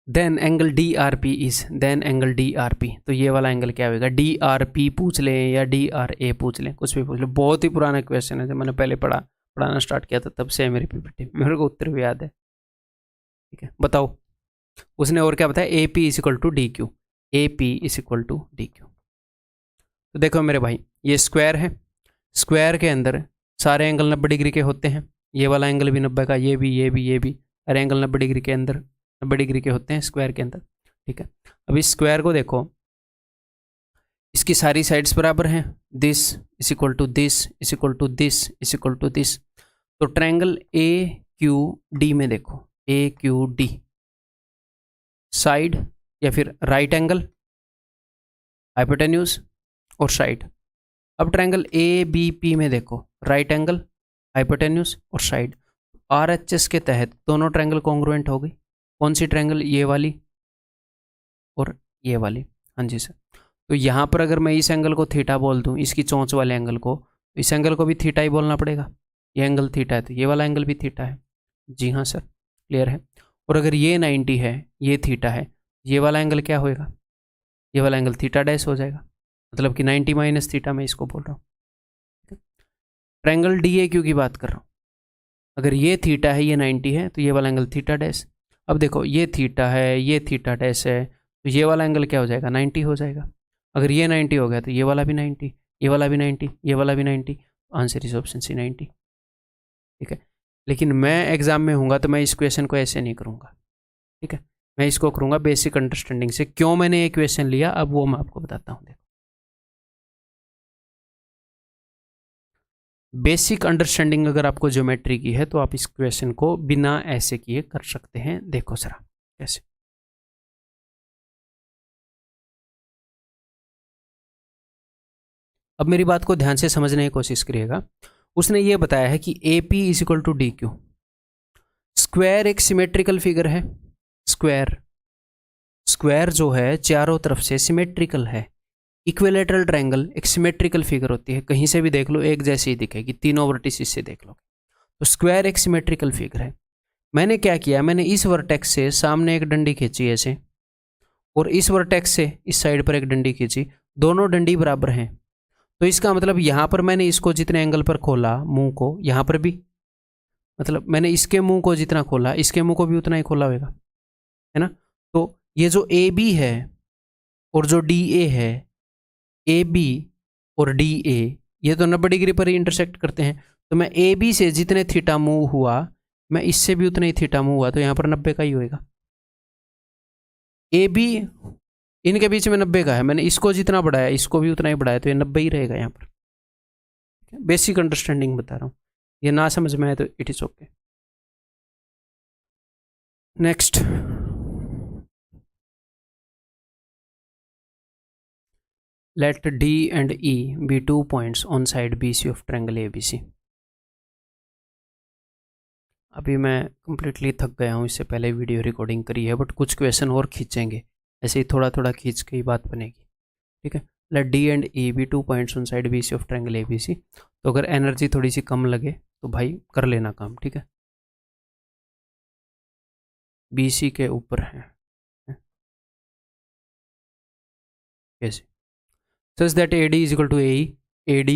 then angle DRP is, then angle DRP, तो ये वाला एंगल क्या होगा? DRP पूछ लें या DRA पूछ लें, कुछ भी पूछ लें, बहुत ही पुराना क्वेश्चन है, जब मैंने पहले पढ़ाना स्टार्ट किया था तब से है मेरी PPT, मेरे को उत्तर भी याद है। ठीक है, बताओ उसने और क्या बताया? AP is equal to DQ, AP is equal to DQ। तो देखो मेरे भाई, ये स्क्वायर है, स्क्वायर के अंदर सारे एंगल 90 डिग्री के होते हैं, ये वाला एंगल भी 90 का, ये भी, ये भी, ये भी, अरे एंगल 90 डिग्री के अंदर, 90 डिग्री के होते हैं स्क्वायर के अंदर। ठीक है, अब इस स्क्वायर को देखो, इसकी सारी साइड्स बराबर हैं, this is equal to this is equal to this is equal to this. तो ट्रायंगल AQD में देखो, AQD साइड या फिर राइट एंगल, हाइपोटेन्यूज और साइड। अब ट्रायंगल ABP में देखो, राइट एंगल, हाइपोटेन्यूज और साइड। RHS के तहत दोनों ट्रायंगल कॉन्ग्रुएंट हो गई। कौन सी ट्रायंगल? ये वाली और ये वाली। हाँ जी सर। तो यहाँ पर अगर मैं इस एंगल को थीटा बोल दूँ, इसकी चोंच वाले एंगल को, इस एंगल को भी थीटा ही बोलना पड़ेगा। ये एंगल थीटा है तो ये वाला एंगल भी थीटा है। जी हाँ सर, क्लियर है। और अगर ये 90 है, ये थीटा है, ये वाला एंगल क्या होएगा? ये वाला एंगल थीटा डैश हो जाएगा, मतलब कि 90 माइनस थीटा मैं इसको बोल रहा हूँ। ट्रायंगल DAQ की बात कर रहा हूँ, अगर ये थीटा है, ये 90 है, तो ये वाला एंगल थीटा डैश। अब देखो ये थीटा है, ये थीटा डैश है, तो ये वाला एंगल क्या हो जाएगा? 90 हो जाएगा। अगर ये 90 हो गया तो ये वाला भी 90, ये वाला भी 90, ये वाला भी 90, आंसर इज ऑप्शन C 90। ठीक है, लेकिन मैं एग्जाम में हूँगा तो मैं इस क्वेश्चन को ऐसे नहीं करूँगा। ठीक है, मैं इसको करूँगा बेसिक अंडरस्टैंडिंग से। क्यों मैंने ये क्वेश्चन लिया अब वो मैं आपको बताता हूँ। देखो, बेसिक अंडरस्टैंडिंग अगर आपको ज्योमेट्री की है तो आप इस क्वेश्चन को बिना ऐसे किए कर सकते हैं। देखो जरा कैसे। अब मेरी बात को ध्यान से समझने की कोशिश करिएगा। उसने ये बताया है कि AP is equal to DQ। Square एक सिमेट्रिकल फिगर है, स्क्वायर, स्क्वायर जो है चारों तरफ से सिमेट्रिकल है। इक्विलेटरल ट्रायंगल एक सिमेट्रिकल फिगर होती है, कहीं से भी देख लो एक जैसी ही दिखेगी, तीनों वर्टिसेस से देख लो। तो स्क्वायर एक सिमेट्रिकल फिगर है। मैंने क्या किया, मैंने इस वर्टेक्स से सामने एक डंडी खींची ऐसे, और इस वर्टेक्स से इस साइड पर एक डंडी खींची, दोनों डंडी बराबर हैं। तो इसका मतलब यहाँ पर मैंने इसको जितने एंगल पर खोला मुंह को, यहाँ पर भी मतलब मैंने इसके मुंह को जितना खोला इसके मुंह को भी उतना ही खोला होगा, है ना। तो ये जो AB है और जो DA है, AB और DA ये तो 90 डिग्री पर ही इंटरसेक्ट करते हैं। तो मैं AB से जितने थीटा मूव हुआ मैं इससे भी उतना ही थीटा मूव हुआ, तो यहाँ पर 90 का ही होएगा। AB इनके बीच में 90 का है, मैंने इसको जितना बढ़ाया इसको भी उतना ही बढ़ाया, तो ये 90 ही रहेगा यहाँ पर। बेसिक अंडरस्टैंडिंग बता रहा हूँ, ये ना समझ में आए तो it is okay. Next, let D and E be 2 points on side BC of triangle ABC। अभी मैं कंप्लीटली थक गया हूँ, इससे पहले वीडियो रिकॉर्डिंग करी है, बट कुछ क्वेश्चन और खींचेंगे, ऐसे ही थोड़ा थोड़ा खींच के ही बात बनेगी। ठीक है, let D and E be 2 points on side BC of triangle ABC। तो अगर एनर्जी थोड़ी सी कम लगे तो भाई कर लेना काम। ठीक है, BC के ऊपर है कैसे? Such that AD is equal to AE, AD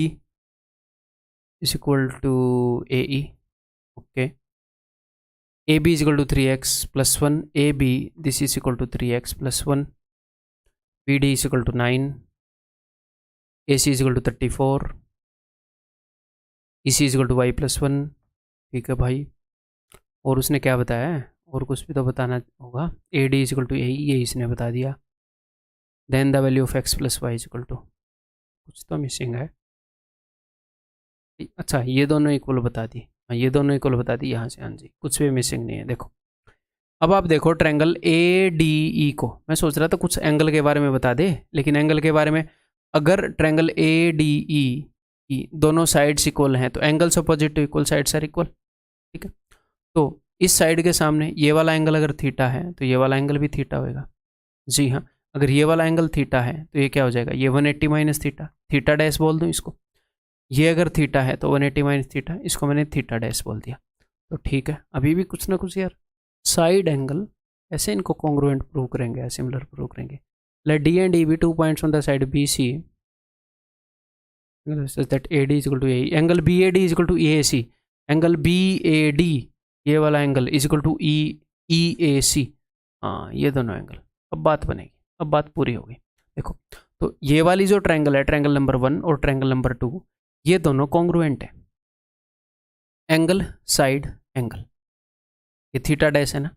is equal to AE, okay. AB is equal to 3x plus 1, AB this is equal to 3x plus 1, BD is equal to 9, AC is equal to 34, EC is equal to y plus 1, ठीक है भाई। और उसने क्या बताया है, और कुछ भी तो बताना होगा। AD is equal to AE, ये इसने बता दिया। Then the value of x plus y is equal to, कुछ तो मिसिंग है। अच्छा ये दोनों इक्वल बता दी, ये दोनों इक्वल बता दी यहाँ से, हाँ जी, कुछ भी मिसिंग नहीं है। देखो अब आप देखो ट्रायंगल ADE को, मैं सोच रहा था कुछ एंगल के बारे में बता दे, लेकिन एंगल के बारे में, अगर ट्रायंगल ADE की दोनों साइड्स इक्वल हैं तो angles opposite to equal sides are equal, ठीक है। तो इस साइड के सामने ये वाला एंगल अगर थीटा है तो ये वाला एंगल भी थीटा होएगा। जी हाँ, अगर ये वाला एंगल थीटा है तो ये क्या हो जाएगा, ये 180 माइनस थीटा, थीटा डैश बोल दूँ इसको। ये अगर थीटा है तो 180 माइनस थीटा, इसको मैंने थीटा डैश बोल दिया। तो ठीक है, अभी भी कुछ ना कुछ यार साइड एंगल ऐसे इनको कॉन्ग्रुएंट प्रूव करेंगे, सिमिलर प्रूव करेंगे। Let D and E be 2 points on the side BC such that AD is equal to AE, angle BAD is equal to EAC, angle BAD ये वाला angle is equal to EAC। हाँ ये दोनों एंगल, अब बात बनेगी, अब बात पूरी होगी। देखो तो ये वाली जो ट्रायंगल है, ट्रायंगल नंबर 1 और ट्रायंगल नंबर 2, ये दोनों कॉन्ग्रुएंट है। एंगल साइड एंगल, ये थीटा डैश है ना,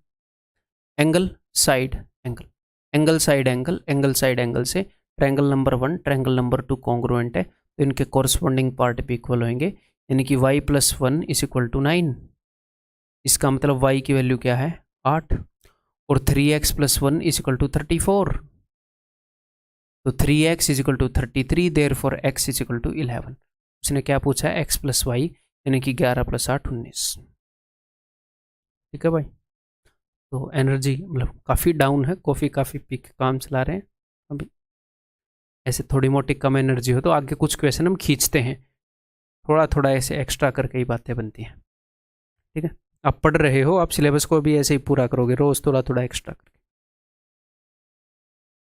angle side angle, angle side angle, angle side angle से triangle number 1 triangle number 2 congruent है, तो इनके कॉरस्पॉन्डिंग पार्ट भी इक्वल होंगे, यानी कि y plus 1 is equal to 9। इसका मतलब y की वैल्यू क्या है, 8, और 3x plus 1 is equal to 34, तो 3x is equal to 33, therefore x is equal to 11। उसने क्या पूछा है, x प्लस वाई, यानी कि 11 प्लस 8 19। ठीक है भाई, तो एनर्जी मतलब काफ़ी डाउन है, कॉफ़ी काफ़ी पी के काम चला रहे हैं अभी। ऐसे थोड़ी मोटी कम एनर्जी हो तो आगे कुछ क्वेश्चन हम खींचते हैं, थोड़ा थोड़ा ऐसे एक्स्ट्रा करके ही बातें बनती हैं। ठीक है, आप पढ़ रहे हो, आप सिलेबस को भी ऐसे ही पूरा करोगे, रोज थोड़ा थोड़ा एक्स्ट्रा करके।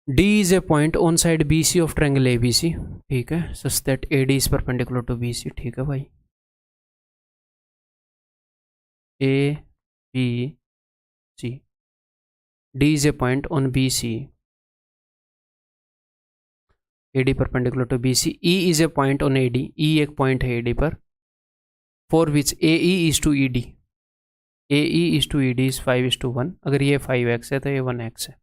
D is a point on side BC of triangle ABC, ठीक है, such that AD is perpendicular to BC, ठीक है भाई। ABC, D is a point on BC, AD perpendicular to BC, E is a point on AD, E एक पॉइंट है AD पर, for which AE is to ED, AE is to ED is 5:1, अगर ये 5x है तो ये 1x है,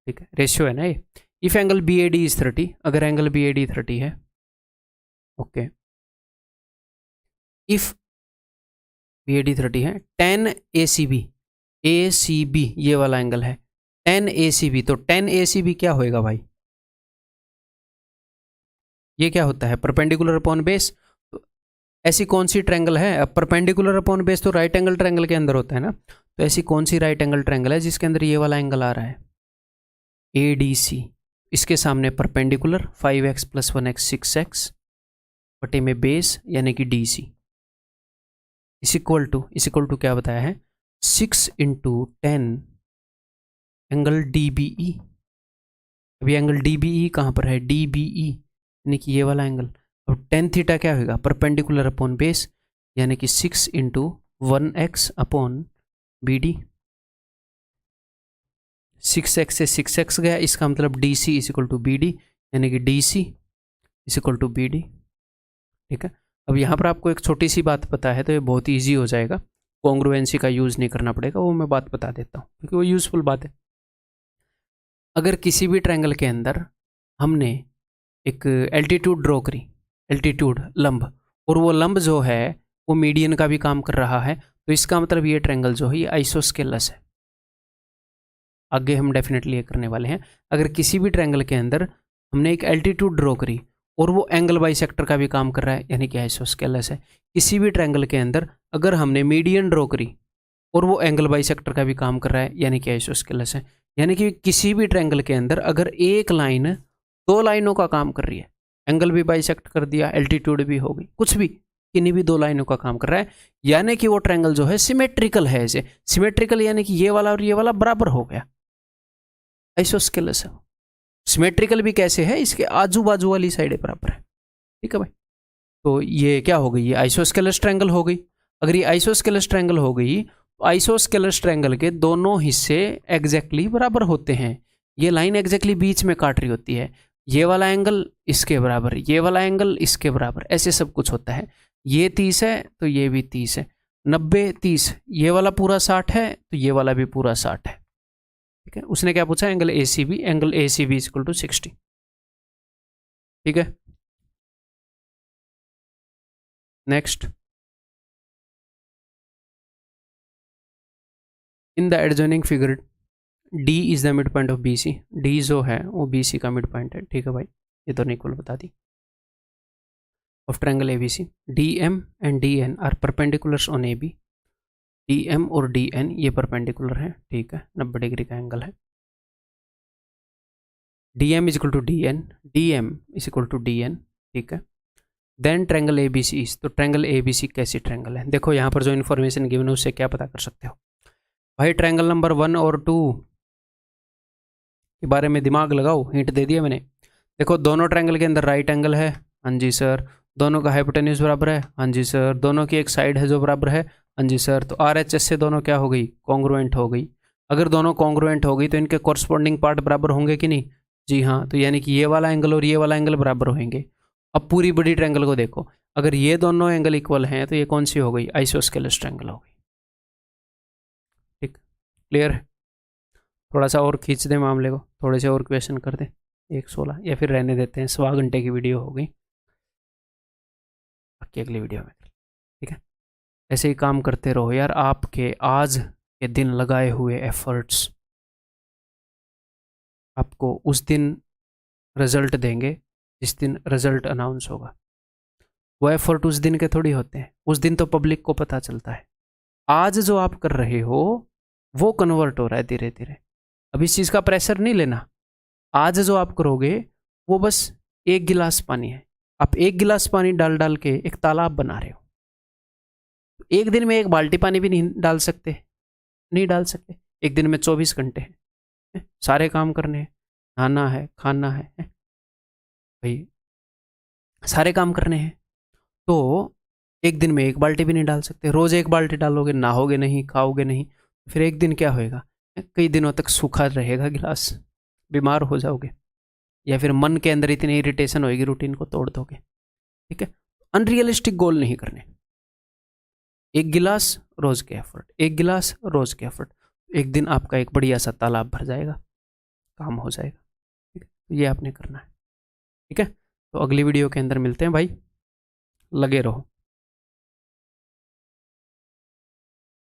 ठीक है, रेशियो है ना ये। इफ एंगल BAD इज 30, अगर एंगल BAD 30 है, ओके, इफ BAD 30 है, 10 ACB, ACB ये वाला एंगल है 10 ACB, तो 10 ACB क्या होएगा भाई, ये क्या होता है, परपेंडिकुलर अपॉन बेस। तो ऐसी कौन सी ट्रायंगल है, अब परपेंडिकुलर अपॉन बेस तो राइट एंगल ट्रायंगल के अंदर होता है ना, तो ऐसी कौन सी राइट एंगल ट्रायंगल है जिसके अंदर ये वाला एंगल आ रहा है, ADC, इसके सामने perpendicular 5x plus 1x 6x बटे में बेस यानी कि DC इस इक्वल टू क्या बताया है, 6 इंटू 10 एंगल DBE। अभी एंगल DBE कहाँ पर है, DBE यानी कि ये वाला एंगल। अब 10 थीटा क्या होगा, परपेंडिकुलर अपॉन बेस यानी कि 6 into 1x upon BD, 6x से 6x गया, इसका मतलब DC is equal to BD यानी कि DC is equal to BD। ठीक है, अब यहाँ पर आपको एक छोटी सी बात पता है तो ये बहुत ईजी हो जाएगा, कॉन्ग्रुएंसी का यूज़ नहीं करना पड़ेगा, वो मैं बात बता देता हूँ क्योंकि वो यूज़फुल बात है। अगर किसी भी ट्रायंगल के अंदर हमने एक एल्टीट्यूड ड्रॉ करी, एल्टीट्यूड लंब, और वो लंब जो है वो मीडियन का भी काम कर रहा है, तो इसका मतलब ये ट्रायंगल जो है ये आइसोस्केलस है। आगे हम डेफिनेटली ये करने वाले हैं। अगर किसी भी ट्रायंगल के अंदर हमने एक एल्टीट्यूड ड्रॉ करी और वो एंगल बाइसेक्टर का भी काम कर रहा है यानी कि आइसोस्केलस है। किसी भी ट्रायंगल के अंदर अगर हमने मीडियन ड्रॉ करी और वो एंगल बाइसेक्टर का भी काम कर रहा है यानी कि आइसोस्केलस है। यानी कि किसी भी ट्रायंगल के अंदर अगर एक लाइन 2 लाइनों का काम कर रही है, एंगल भी बाइसेक्ट कर दिया, एल्टीट्यूड भी होगी, कुछ भी किन्हीं भी 2 लाइनों का काम कर रहा है, यानी कि वो ट्रायंगल जो है सिमेट्रिकल है। ऐसे सिमेट्रिकल यानी कि ये वाला और ये वाला बराबर हो गया, आइसोस्केलस है। सिमेट्रिकल भी कैसे है, इसके आजू बाजू वाली साइड बराबर है। ठीक है भाई, तो ये क्या हो गई, ये आइसोस्केलस ट्रायंगल हो गई। अगर ये आइसोस्केलस ट्रायंगल हो गई तो आइसोस्केलस ट्रायंगल के दोनों हिस्से एग्जैक्टली बराबर होते हैं। ये लाइन एग्जैक्टली बीच में काट रही होती है, ये वाला एंगल इसके बराबर, ये वाला एंगल इसके बराबर, ऐसे सब कुछ होता है। ये 30 है तो ये भी 30 है, 90 30, ये वाला पूरा 60 है तो ये वाला भी पूरा 60 है। ठीक है, उसने क्या पूछा, angle A C B equal to 60। ठीक है, next, in the adjoining figure D is the mid point of B C, D जो है वो बी सी का मिड पॉइंट है। ठीक है भाई, ये दोनों इक्वल बता दी। Of triangle A B C, D M and D N are perpendiculars on A B, D M और डी एन ये परपेंडिकुलर है। ठीक है, 90 डिग्री का एंगल है। D M is equal to D N, D M is equal to D N. ठीक है, then triangle A B C is, तो ट्रायंगल ए बी सी कैसी ट्रायंगल है, देखो यहाँ पर जो इन्फॉर्मेशन गिवन है उससे क्या पता कर सकते हो भाई। ट्रायंगल नंबर 1 और 2 के बारे में दिमाग लगाओ, हिंट दे दिया मैंने। देखो दोनों ट्रायंगल के अंदर राइट एंगल है, हाँ जी सर। दोनों का हाइपोटेन्यूज बराबर है, हाँ जी सर। दोनों की एक साइड है जो बराबर है, हाँ जी सर। तो आर एच एस से दोनों क्या हो गई, कॉन्ग्रुएंट हो गई। अगर दोनों कॉन्ग्रुएंट हो गई तो इनके कॉरस्पॉन्डिंग पार्ट बराबर होंगे कि नहीं, जी हाँ। तो यानी कि ये वाला एंगल और ये वाला एंगल बराबर होंगे। अब पूरी बड़ी ट्रायंगल को देखो, अगर ये दोनों एंगल इक्वल हैं तो ये कौन सी हो गई, आइसोस्केलस ट्रायंगल हो गई। ठीक, क्लियर है। थोड़ा सा और खींच दें मामले को, थोड़े से और क्वेश्चन कर दें, 1:16 या फिर रहने देते हैं, 1.25 घंटे की वीडियो हो गई, बाकी अगली वीडियो में। ठीक है, ऐसे ही काम करते रहो यार। आपके आज के दिन लगाए हुए एफर्ट्स आपको उस दिन रिजल्ट देंगे जिस दिन रिजल्ट अनाउंस होगा। वो एफर्ट उस दिन के थोड़ी होते हैं, उस दिन तो पब्लिक को पता चलता है। आज जो आप कर रहे हो वो कन्वर्ट हो रहा है धीरे धीरे। अब इस चीज़ का प्रेशर नहीं लेना। आज जो आप करोगे वो बस 1 गिलास पानी है, आप 1 गिलास पानी डाल डाल के एक तालाब बना रहे हो। एक दिन में 1 बाल्टी पानी भी नहीं डाल सकते, नहीं डाल सकते। एक दिन में 24 घंटे हैं, सारे काम करने हैं, नहाना है, खाना है भाई, सारे काम करने हैं। तो एक दिन में 1 बाल्टी भी नहीं डाल सकते। रोज 1 बाल्टी डालोगे, नहाओगे नहीं, खाओगे नहीं, फिर एक दिन क्या होएगा, कई दिनों तक सूखा रहेगा गिलास, बीमार हो जाओगे, या फिर मन के अंदर इतनी इरिटेशन होएगी, रूटीन को तोड़ दोगे। ठीक है, अनरियलिस्टिक गोल नहीं करने। 1 गिलास रोज के एफर्ट, 1 गिलास रोज के एफर्ट, एक दिन आपका एक बढ़िया सा तालाब भर जाएगा, काम हो जाएगा। ठीक है, तो ये आपने करना है। ठीक है, तो अगली वीडियो के अंदर मिलते हैं भाई, लगे रहो।